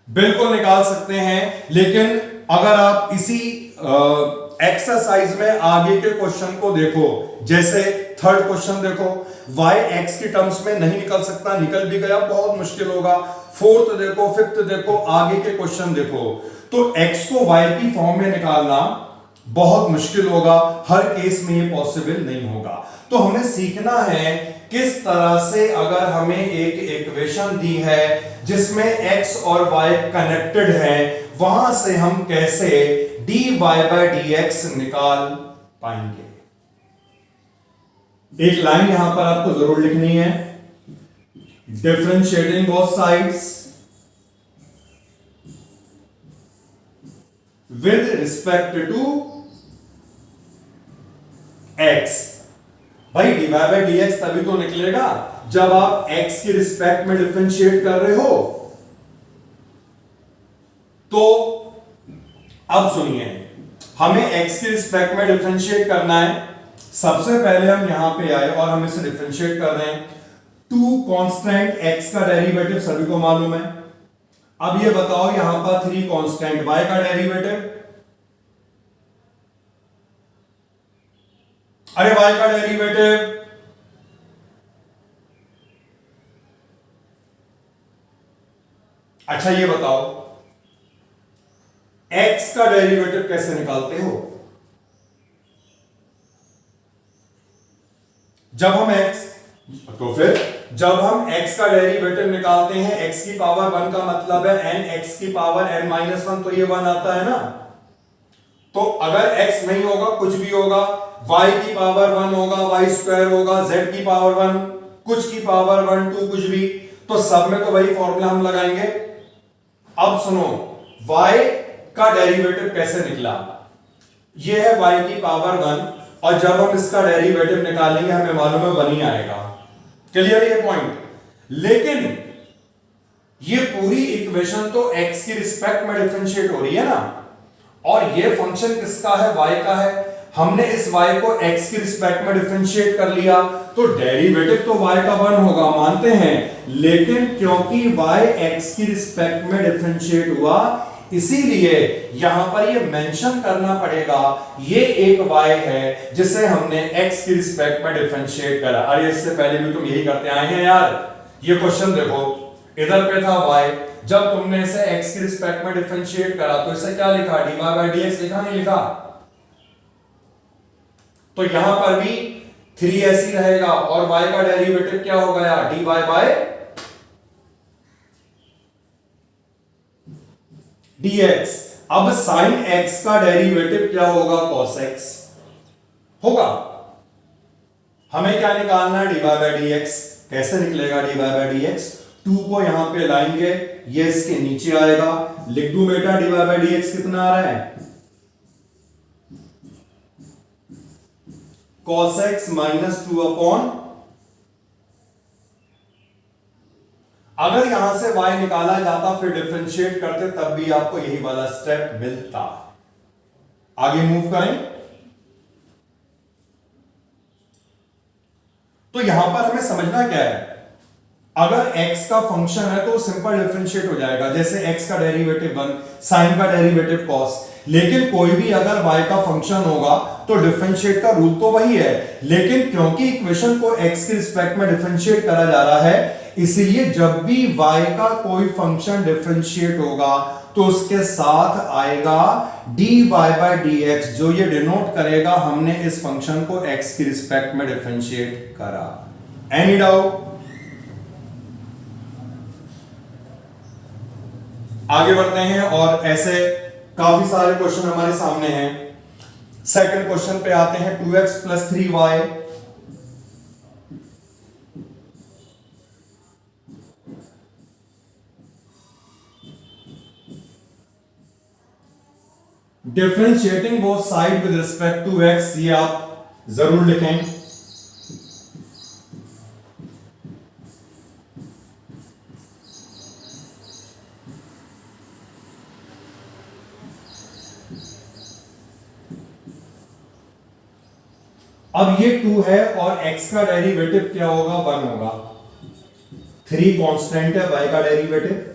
बिल्कुल निकाल सकते हैं, लेकिन अगर आप इसी एक्सरसाइज में आगे के क्वेश्चन को देखो, जैसे थर्ड क्वेश्चन देखो, y x की टर्म्स में नहीं निकल सकता, निकल भी गया बहुत मुश्किल होगा। फोर्थ देखो, फिफ्थ देखो, आगे के क्वेश्चन देखो, तो x को y की फॉर्म में निकालना बहुत मुश्किल होगा, हर केस में ये पॉसिबल नहीं होगा। तो हमें सीखना है किस तरह से, अगर हमें एक इक्वेशन दी है जिसमें x और y कनेक्टेड है, वहां से हम कैसे dy by dx निकाल पाएंगे। एक लाइन यहां पर आपको जरूर लिखनी है, differentiating both sides with respect to x। भाई dy by dx तभी तो निकलेगा जब आप x की रिस्पेक्ट में डिफरेंशिएट कर रहे हो। तो अब सुनिए, हमें x की रिस्पेक्ट में डिफरेंशिएट करना है। सबसे पहले हम यहां पे आए और हम इसे डिफरेंशिएट कर रहे हैं। टू कांस्टेंट x का डेरिवेटिव सभी को मालूम है। अब ये बताओ यहां पर 3 कांस्टेंट y का डेरिवेटिव, अरे y का डेरिवेटिव, अच्छा ये बताओ x का डेरिवेटिव कैसे निकालते हो? जब हम x, तो फिर जब हम x का डेरिवेटिव निकालते हैं, x की पावर 1 का मतलब है n, x की पावर n माइनस 1, तो ये 1 आता है ना। तो अगर x नहीं होगा कुछ भी होगा, y की पावर 1 होगा, y स्क्वायर होगा, z की पावर 1, कुछ की पावर 1 2 कुछ भी, तो सब में तो वही फॉर्मूला हम लगाएंगे। अब सुनो, y का डेरिवेटिव कैसे निकला, ये है y की पावर 1 और जब हम इसका डेरिवेटिव निकालेंगे हमें मालूम है 1 ही आएगा। क्लियर ये पॉइंट? लेकिन ये पूरी इक्वेशन तो x की रिस्पेक्ट में डिफरेंशिएट हो रही है ना, और ये फंक्शन किसका है? y का है। हमने इस y को x की रिस्पेक्ट में डिफरेंशिएट कर लिया तो डेरिवेटिव तो y का 1 होगा, मानते हैं, लेकिन क्योंकि y x की रिस्पेक्ट में डिफरेंशिएट हुआ इसीलिए यहां पर ये मेंशन करना पड़ेगा ये एक y है जिसे हमने x की रिस्पेक्ट में डिफरेंशिएट करा। अरे इससे पहले भी तुम यही करते आए हैं यार। ये क्वेश्चन देखो, इधर पे था y, जब तुमने इसे x की रिस्पेक्ट में डिफरेंशिएट करा तो इसे क्या लिखा? dy by dx लिखा, नहीं लिखा? तो यहां पर भी 3 ऐसी रहेगा और y का डेरिवेटिव क्या हो गया? dy by dx। अब sin x का डेरिवेटिव क्या होगा? cos x होगा। हमें क्या निकालना है? dy by dx। कैसे निकलेगा dy by dx? 2 को यहां पे लाएंगे, ये इसके नीचे आएगा। लिख दूं बेटा dy by dx कितना आ रहा है? cos x माइनस 2 अपॉन, अगर यहां से y निकाला जाता फिर डिफरेंशिएट करते तब भी आपको यही वाला स्टेप मिलता। आगे मूव करें तो यहां पर हमें समझना क्या है, अगर x का फंक्शन है तो सिंपल डिफरेंशिएट हो जाएगा, जैसे x का डेरिवेटिव 1, sin का डेरिवेटिव cos। लेकिन कोई भी अगर y का फंक्शन होगा तो डिफरेंशिएट का रूल तो वही है, लेकिन क्योंकि इक्वेशन को x की रिस्पेक्ट में डिफरेंशिएट करा जा रहा है इसीलिए जब भी y का कोई फंक्शन डिफरेंशिएट होगा तो उसके साथ आएगा dy by dx, जो ये डिनोट करेगा हमने इस फंक्शन को x की रिस्पेक्ट में डिफरेंशिएट करा। Any doubt? आगे बढ़ते हैं और ऐसे काफी सारे क्वेश्चन हमारे सामने हैं। सेकंड क्वेश्चन पे आते हैं। 2x plus 3y differentiating both side with respect to x, ये आप जरूर लिखें। अब ये 2 है और x का डेरिवेटिव क्या होगा? 1 होगा। 3 कांस्टेंट है, y का डेरिवेटिव,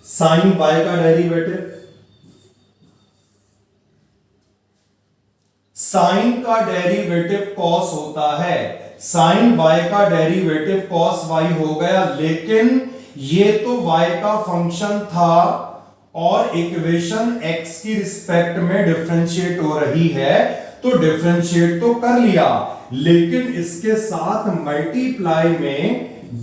साइन y का डेरिवेटिव, साइन का डेरिवेटिव cos होता है, साइन y का डेरिवेटिव cos y हो गया। लेकिन ये तो y का फंक्शन था और इक्वेशन x की रिस्पेक्ट में डिफरेंशिएट हो रही है तो डिफरेंशिएट तो कर लिया, लेकिन इसके साथ मल्टीप्लाई में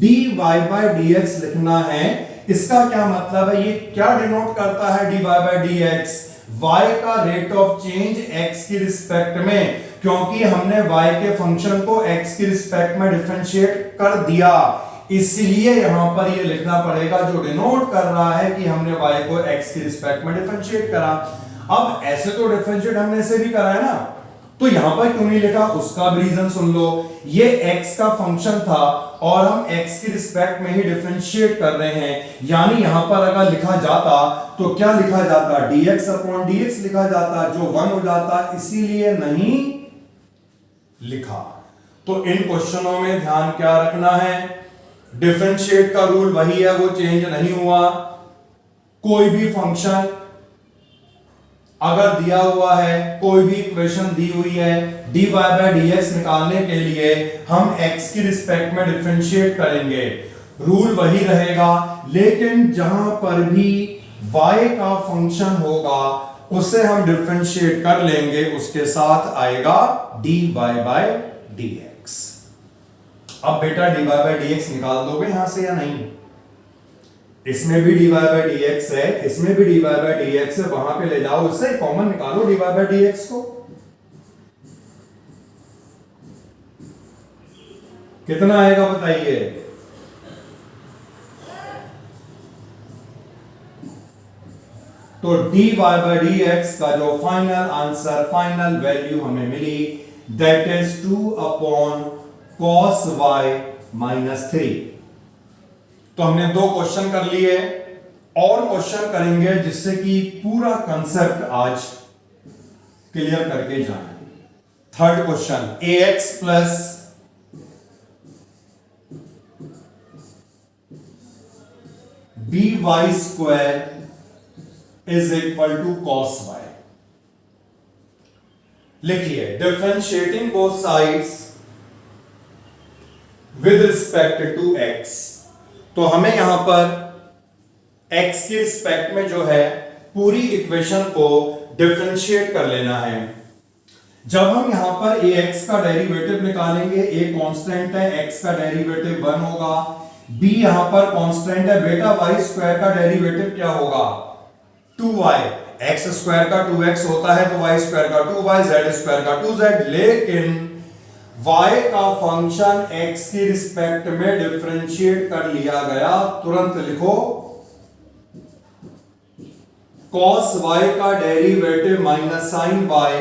dy by dx लिखना है। इसका क्या मतलब है? ये क्या डिनोट करता है dy by dx? y का रेट ऑफ चेंज x की रिस्पेक्ट में, क्योंकि हमने y के फंक्शन को x की रिस्पेक्ट में डिफरेंशिएट कर दिया, इसलिए यहां पर ये लिखना पड़ेगा जो डिनोट कर रहा है कि हमने y को x की रिस्पेक्ट में डिफरेंशिएट करा। अब ऐसे तो डिफरेंशिएट हमने इसे भी करा है ना, तो यहां पर क्यों नहीं लिखा उसका भी रीजन सुन लो। ये x का फंक्शन था और हम x की रिस्पेक्ट में ही डिफरेंशिएट कर रहे हैं, यानी यहां पर अगर लिखा जाता तो क्या लिखा जाता? dx अपॉन dx लिखा जाता, जो 1 हो जाता, इसीलिए नहीं लिखा। तो इन क्वेश्चनों में ध्यान क्या रखना है? डिफरेंशिएट का रूल वही है, वो चेंज नहीं हुआ। कोई भी फंक्शन अगर दिया हुआ है, कोई भी इक्वेशन दी हुई है, dy by dx निकालने के लिए हम x की रिस्पेक्ट में डिफरेंशिएट करेंगे, रूल वही रहेगा। लेकिन जहां पर भी y का फंक्शन होगा उसे हम डिफरेंशिएट कर लेंगे, उसके साथ आएगा dy by dx। अब बेटा dy by dx निकाल दोगे यहां से या नहीं? इसमें भी dy by dx है, इसमें भी dy by dx है, वहां पे ले जाओ, इससे कॉमन निकालो dy by dx को। कितना आएगा बताइए? तो dy by dx का जो फाइनल आंसर, फाइनल वैल्यू हमें मिली, that is 2 upon cos y minus 3। तो हमने 2 क्वेश्चन कर लिए, और क्वेश्चन करेंगे जिससे कि पूरा कंसेप्ट आज क्लियर करके जाएं। Third question, ax plus by square is equal to cos y। लिखिए, differentiating both sides with respect to x। तो हमें यहां पर x के रिस्पेक्ट में जो है पूरी इक्वेशन को डिफरेंशिएट कर लेना है। जब हम यहां पर ax का डेरिवेटिव निकालेंगे, a कांस्टेंट है, x का डेरिवेटिव 1 होगा, b यहां पर कांस्टेंट है, बेटा y स्क्वायर का डेरिवेटिव क्या होगा 2y, x स्क्वायर का 2x होता है तो y स्क्वायर का 2y, z स्क्वायर का 2z। लेकिन y का फंक्शन x की रिस्पेक्ट में डिफरेंशिएट कर लिया गया, तुरंत लिखो cos y का derivative minus sin y,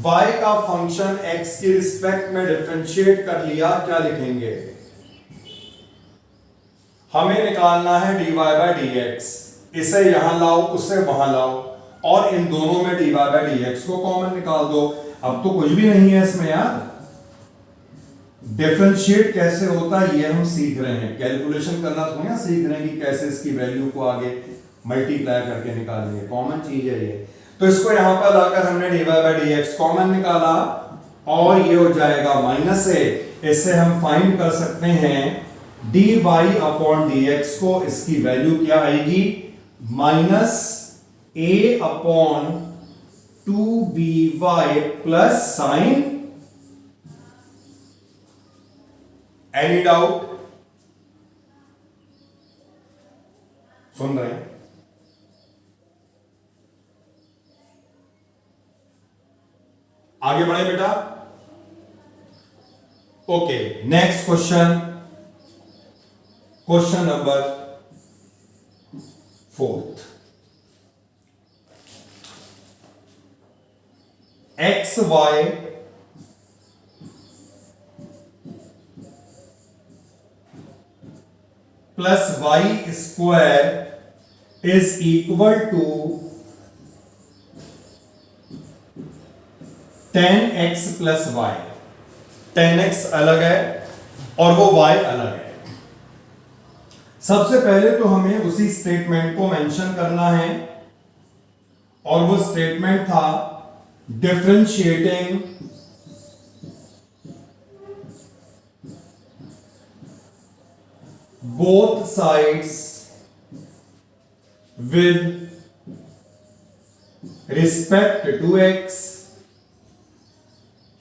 y का फंक्शन x की रिस्पेक्ट में डिफरेंशिएट कर लिया, क्या लिखेंगे? हमें निकालना है dy by dx। इसे यहां लाओ, उसे वहां लाओ, और इन दोनों में dy by dx को कॉमन निकाल दो। अब तो कुछ भी नहीं है इसमें यार, डिफरेंशिएट कैसे होता है ये हम सीख रहे हैं, कैलकुलेशन करना थोड़ी ना सीख रहे हैं कि कैसे इसकी वैल्यू को आगे मल्टीप्लाई करके निकालेंगे, कॉमन चीज है ये। तो इसको यहां पर लाकर हमने dy by dx कॉमन निकाला, और ये हो जाएगा माइनस a। इससे हम फाइंड कर सकते हैं dy अपॉन dx को, इसकी वैल्यू क्या आएगी minus a upon 2by plus sine. Any doubt? सुन रहे हैं? आगे बढ़े बेटा। Okay, next question, question number 4। X y plus y square is equal to 10x plus y. 10x अलग है और वो y अलग है। सबसे पहले तो हमें उसी स्टेटमेंट को मेंशन करना है, और वो स्टेटमेंट था differentiating both sides with respect to x।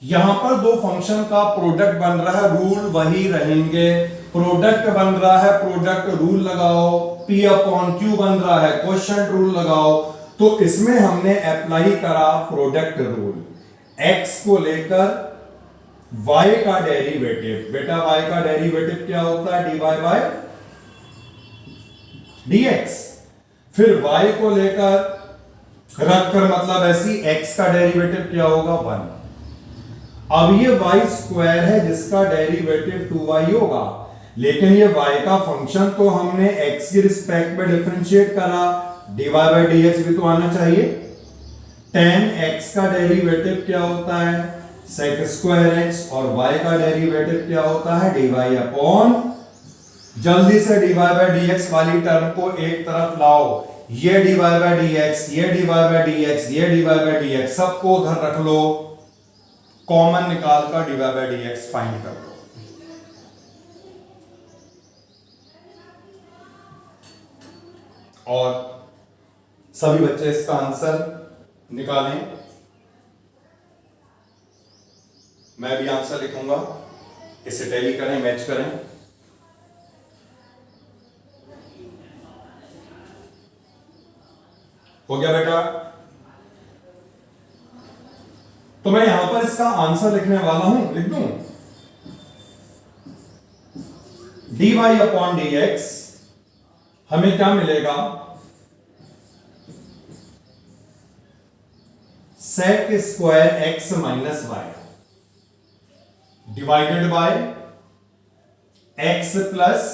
यहां पर दो फंक्शन का प्रोडक्ट बन रहा है, रूल वही रहेंगे। प्रोडक्ट बन रहा है, प्रोडक्ट रूल लगाओ, P अपॉन Q बन रहा है, क्वोशिएंट रूल लगाओ। तो इसमें हमने अप्लाई करा प्रोडक्ट रूल, x को लेकर y का डेरिवेटिव। बेटा y का डेरिवेटिव क्या होता है dy बाय dx। फिर y को लेकर रखकर, मतलब ऐसी x का डेरिवेटिव क्या होगा 1। अब ये y स्क्वायर है जिसका डेरिवेटिव 2y होगा, लेकिन ये y का फंक्शन तो हमने x की रिस्पेक्ट में डिफरेंशिएट करा, dy बाय dx भी तो आना चाहिए। 10x का डेरिवेटिव क्या होता है sec स्क्वायर x, और y का डेरिवेटिव क्या होता है dy अपॉन, जल्दी से dy बाय dx वाली टर्म को एक तरफ लाओ, ये dy बाय dx, ये dy बाय dx, ये dy बाय dx, सबको उधर रख लो, कॉमन निकाल कर dy बाय dx फाइंड कर लो। और सभी बच्चे इसका आंसर निकालें, मैं भी आंसर लिखूंगा, इसे टैली करें, मैच करें। हो गया बेटा? तो मैं यहां पर इसका आंसर लिखने वाला हूं, लिख दूं dy अपॉन dx हमें क्या मिलेगा sec square x minus y divided by x plus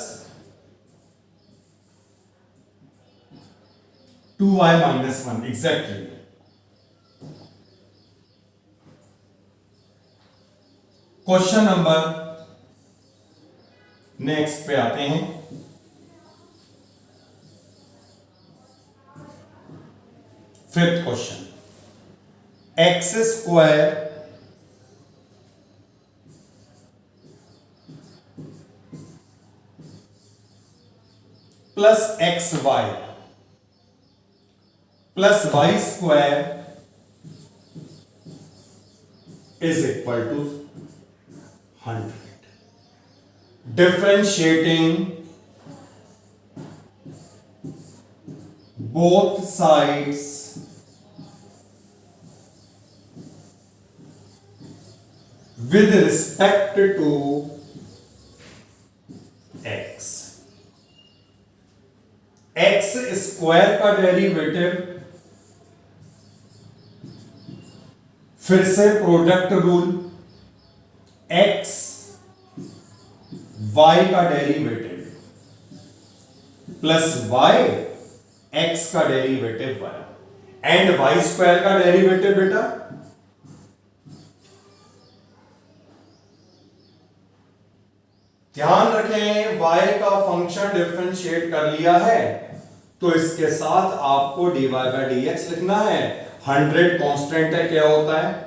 2y minus 1 exactly. Question number next पे आते हैं। Fifth question, x square plus x y plus y square is equal to 100. Differentiating both sides with respect to x. x square का derivative, फिर से product rule, x y का derivative plus y x का derivative y and y square का derivative बेटा ध्यान रखें y का फंक्शन डिफरेंशिएट कर लिया है तो इसके साथ आपको dy बाई डी एक्स लिखना है। 100 कांस्टेंट है, क्या होता है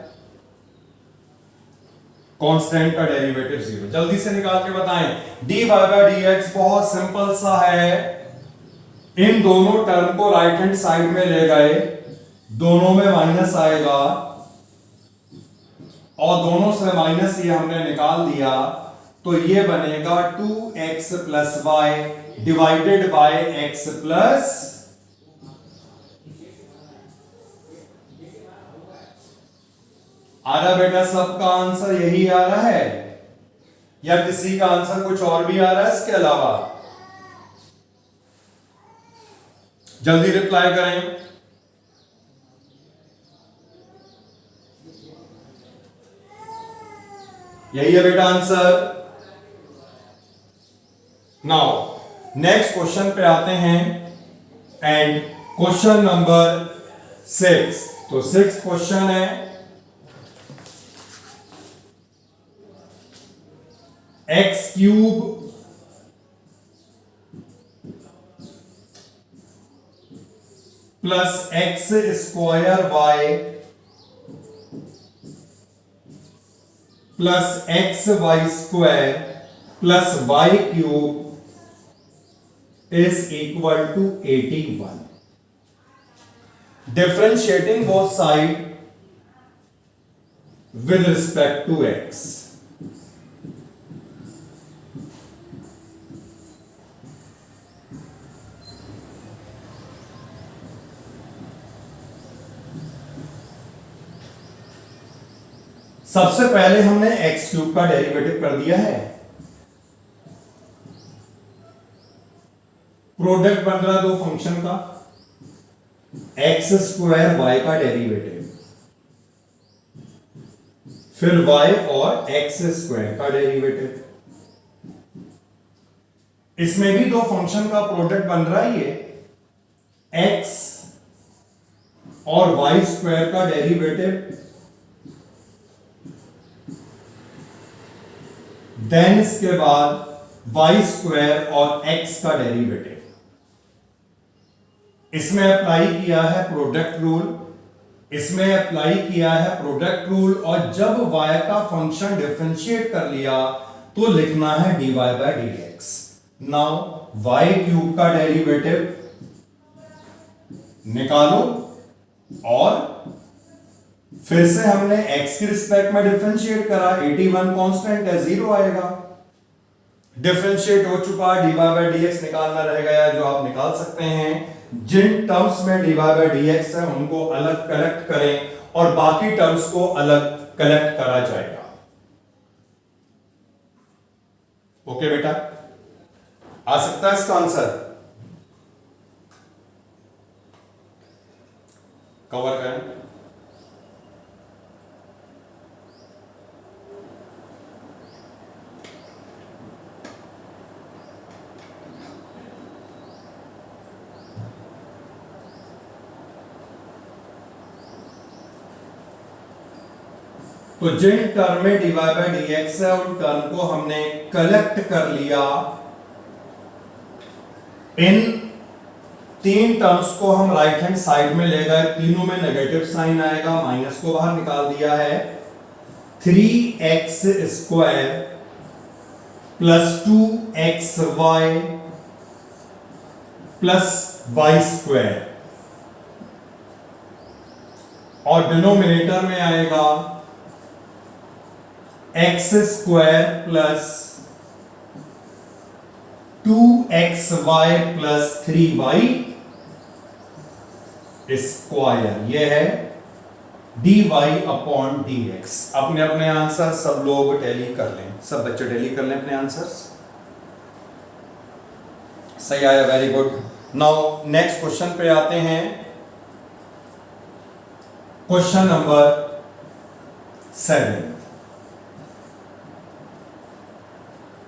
कांस्टेंट का डेरिवेटिव 0। जल्दी से निकाल के बताएं। dy बाई डी एक्स बहुत सिंपल सा है, इन दोनों टर्म को राइट हैंड साइड में ले गए, दोनों में माइनस आएगा और दोनों से माइनस ये हमने निकाल दिया तो ये बनेगा 2x plus y divided by x plus आ रहा बेटा, सबका आंसर यही आ रहा है या किसी का आंसर कुछ और भी आ रहा है इसके अलावा? जल्दी रिप्लाई करें। यही है बेटा आंसर। नाउ नेक्स्ट क्वेश्चन पे आते हैं एंड क्वेश्चन नंबर 6। तो 6th क्वेश्चन है x cube plus x square y plus x y square plus y cube is equal to 81. Differentiating both sides with respect to x. सबसे पहले हमने x cube का derivative कर दिया है, product बन रहा दो फंक्शन का, एक्स स्क्वायर वाई का डेरिवेटिव, फिर वाई और एक्स स्क्वायर का डेरिवेटिव। इसमें भी दो फंक्शन का प्रोडक्ट बन रहा है, ये एक्स और वाई स्क्वायर का डेरिवेटिव, देन इसके बाद वाई स्क्वायर और एक्स का डेरिवेटिव। इसमें अप्लाई किया है प्रोडक्ट रूल, इसमें अप्लाई किया है प्रोडक्ट रूल, और जब y का फंक्शन डिफरेंशिएट कर लिया तो लिखना है dy by d x. Now y cube का डेरिवेटिव निकालो और फिर से हमने x के रिस्पेक्ट में डिफरेंशिएट करा, 81 कांस्टेंट है, 0 आएगा। डिफरेंशिएट हो चुका, dy बाई डी एक्स निकालना रह गया जो आप निकाल सकते हैं। जिन टर्म्स में dy बाई डी एक्स है उनको अलग कलेक्ट करें और बाकी टर्म्स को अलग कलेक्ट करा जाएगा। ओके बेटा, आ सकता है इसका आंसर? कवर करें। तो जिन टर्म में dy बाई डी एक्स है उन टर्म को हमने कलेक्ट कर लिया। इन तीन टर्म्स को हम राइट हैंड साइड में ले गए, तीनों में नेगेटिव साइन आएगा, माइनस को बाहर निकाल दिया है। 3x square plus 2xy plus y square, और डिनोमिनेटर में आएगा x square plus 2xy plus 3y square. यह है dy अपॉन dx। अपने अपने आंसर सब लोग टैली कर लें, सब बच्चे टैली कर लें अपने आंसर्स। सही आया, very good. Now next question पे आते हैं। Question number 7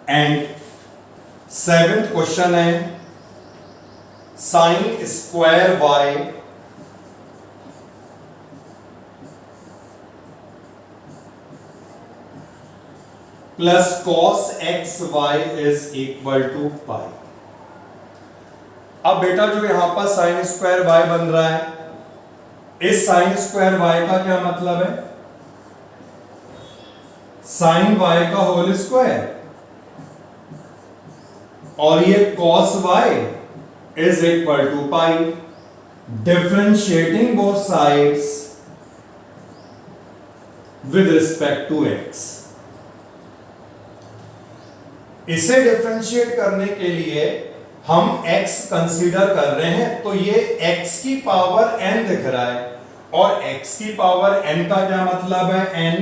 and 7th question है sine square y plus cos x y is equal to pi. अब बेटा जो यहां पर साइन स्क्वायर y बन रहा है, इस साइन स्क्वायर y का क्या मतलब है? साइन y का होल स्क्वायर, और ये cos y is equal to pi. Differentiating both sides with respect to x। इसे डिफरेंशिएट करने के लिए हम x कंसीडर कर रहे हैं, तो ये x की पावर n दिख रहा है, और x की पावर n का क्या मतलब है? n,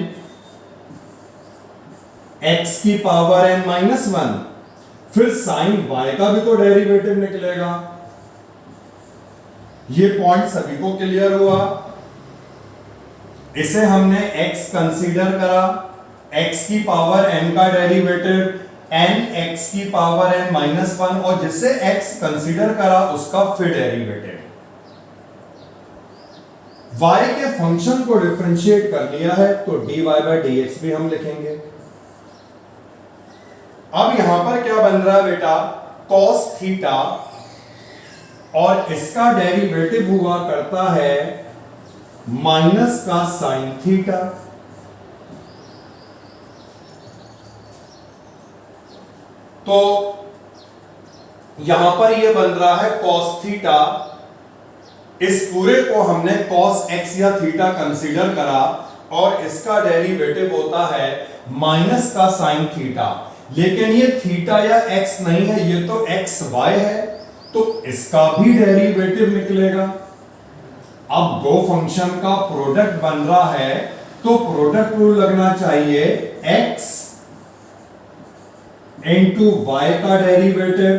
x की पावर n माइनस 1। फिर साइन y का भी तो डेरिवेटिव निकलेगा। ये पॉइंट सभी को क्लियर हुआ। इसे हमने x कंसीडर करा, x की पावर n का डेरिवेटिव n x की पावर n माइनस 1, और जिससे x कंसीडर करा उसका फिर डेरिवेटिव। y के फंक्शन को डिफरेंशिएट कर लिया है, तो dy बाई dx भी हम लिखेंगे। अब यहां पर क्या बन रहा है बेटा? cos थीटा, और इसका डेरिवेटिव हुआ करता है माइनस का साइन थीटा। तो यहां पर यह बन रहा है cos थीटा। इस पूरे को हमने cos x या थीटा कंसीडर करा, और इसका डेरिवेटिव होता है माइनस का साइन थीटा। लेकिन ये थीटा या x नहीं है, ये तो एक्स वाई है, तो इसका भी डेरिवेटिव निकलेगा। अब दो फंक्शन का प्रोडक्ट बन रहा है, तो प्रोडक्ट रूल लगना चाहिए x इंटू वाई का derivative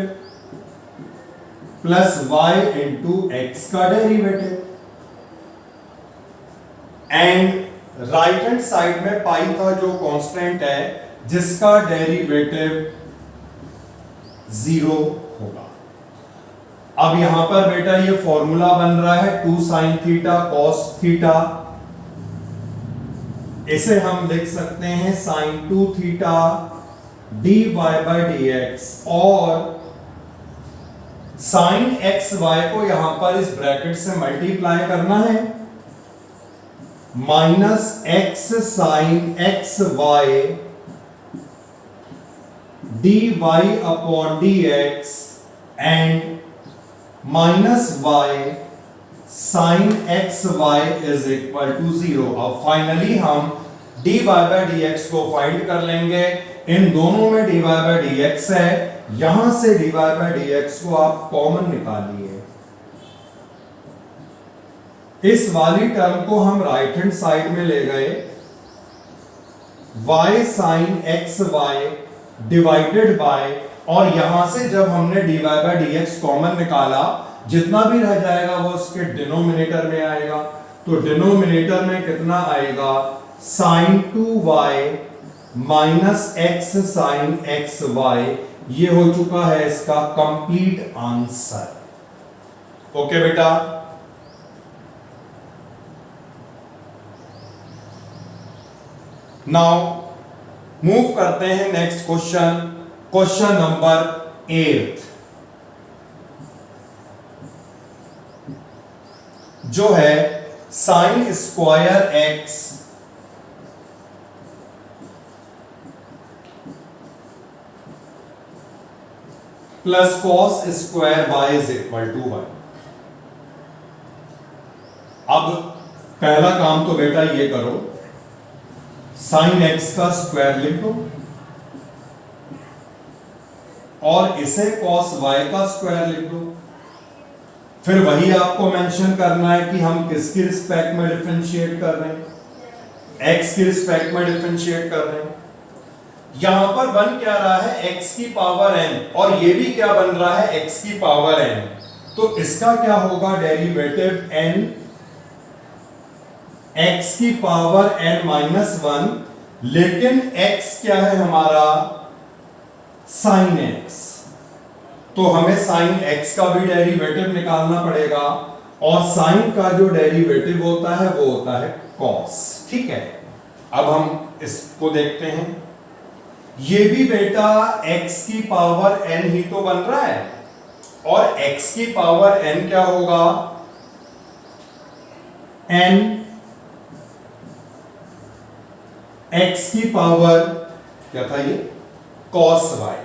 plus y into x का derivative. And right hand side में पाई का जो कांस्टेंट है, जिसका डेरिवेटिव 0 होगा। अब यहां पर बेटा ये फॉर्मूला बन रहा है 2 sin थीटा cos थीटा। इसे हम लिख सकते हैं sin 2 theta dy by dx, और sin x y को यहां पर इस ब्रैकेट से मल्टीप्लाई करना है, minus x sin x y dy upon dx and minus y sin x y is equal to 0। अब फाइनली हम dy बाई dx को फाइंड कर लेंगे। इन दोनों में dy बाई dx है, यहां से dy बाई dx को आप कॉमन निकालिए। इस वाली टर्म को हम राइट हैंड साइड में ले गए, y sin x y divided by, और यहां से जब हमने dy बाई dx कॉमन निकाला, जितना भी रह जाएगा वो उसके डिनोमिनेटर में आएगा। तो डिनोमिनेटर में कितना आएगा? sin 2y minus x sin xy। ये हो चुका है इसका कंप्लीट आंसर। ओके बेटा, नाउ मूव करते हैं नेक्स्ट क्वेश्चन, क्वेश्चन नंबर 8 जो है sine square x plus cos square y is equal to 1। अब पहला काम तो बेटा ये करो, साइन एक्स का स्क्वायर लिख दो और इसे कॉस वाई का स्क्वायर लिख दो। फिर वही आपको मेंशन करना है कि हम किसकी रिस्पेक्ट में डिफरेंशिएट कर रहे हैं, एक्स की रिस्पेक्ट में डिफरेंशिएट कर रहे हैं। यहां पर बन क्या रहा है, एक्स की पावर n, और ये भी क्या बन रहा है, एक्स की पावर n। तो इसका क्या होगा डेरिवेटिव n x की पावर n माइनस 1, लेकिन x क्या है हमारा साइन x, तो हमें साइन x का भी डेरिवेटिव निकालना पड़ेगा और साइन का जो डेरिवेटिव होता है वो होता है cos। ठीक है, अब हम इसको देखते हैं। ये भी बेटा x की पावर n ही तो बन रहा है और x की पावर n क्या होगा, n x की पावर क्या था ये cos y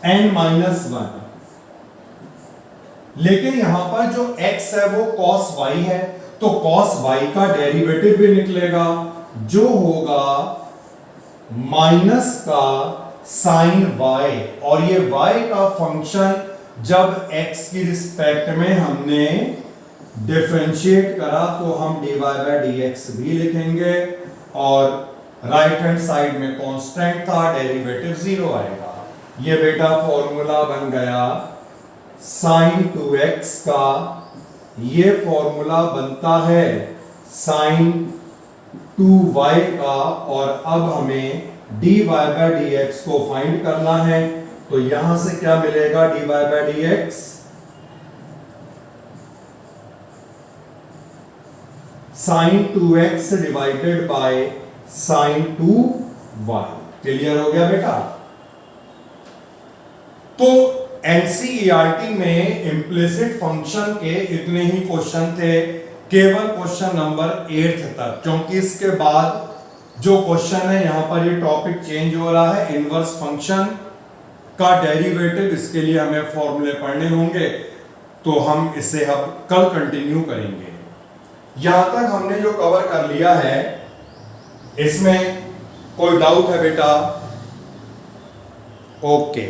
n माइनस 1, लेकिन यहां पर जो x है वो cos y है, तो cos y का डेरिवेटिव भी निकलेगा जो होगा माइनस का साइन y, और ये y का फंक्शन जब x की रिस्पेक्ट में हमने डिफरेंशिएट करा तो हम dy बाय dx भी लिखेंगे और राइट हैंड साइड में कांस्टेंट था, डेरिवेटिव 0 आएगा। ये बेटा फॉर्मूला बन गया साइन 2x का, ये फॉर्मूला बनता है साइन 2y का, और अब हमें dy बाय dx को फाइंड करना है। तो यहां से क्या मिलेगा, dy by dx sine 2x divided by sine 2y। Clear हो गया बेटा। तो एनसीईआरटी में इंप्लिसिट फंक्शन के इतने ही क्वेश्चन थे, केवल क्वेश्चन नंबर 8 तक, क्योंकि इसके बाद जो क्वेश्चन है यहां पर ये टॉपिक चेंज हो रहा है, इनवर्स फंक्शन का डेरिवेटिव, इसके लिए हमें फॉर्मूले पढ़ने होंगे, तो हम इसे अब कल कंटिन्यू करेंगे। यहां तक हमने जो कवर कर लिया है इसमें कोई डाउट है बेटा? ओके।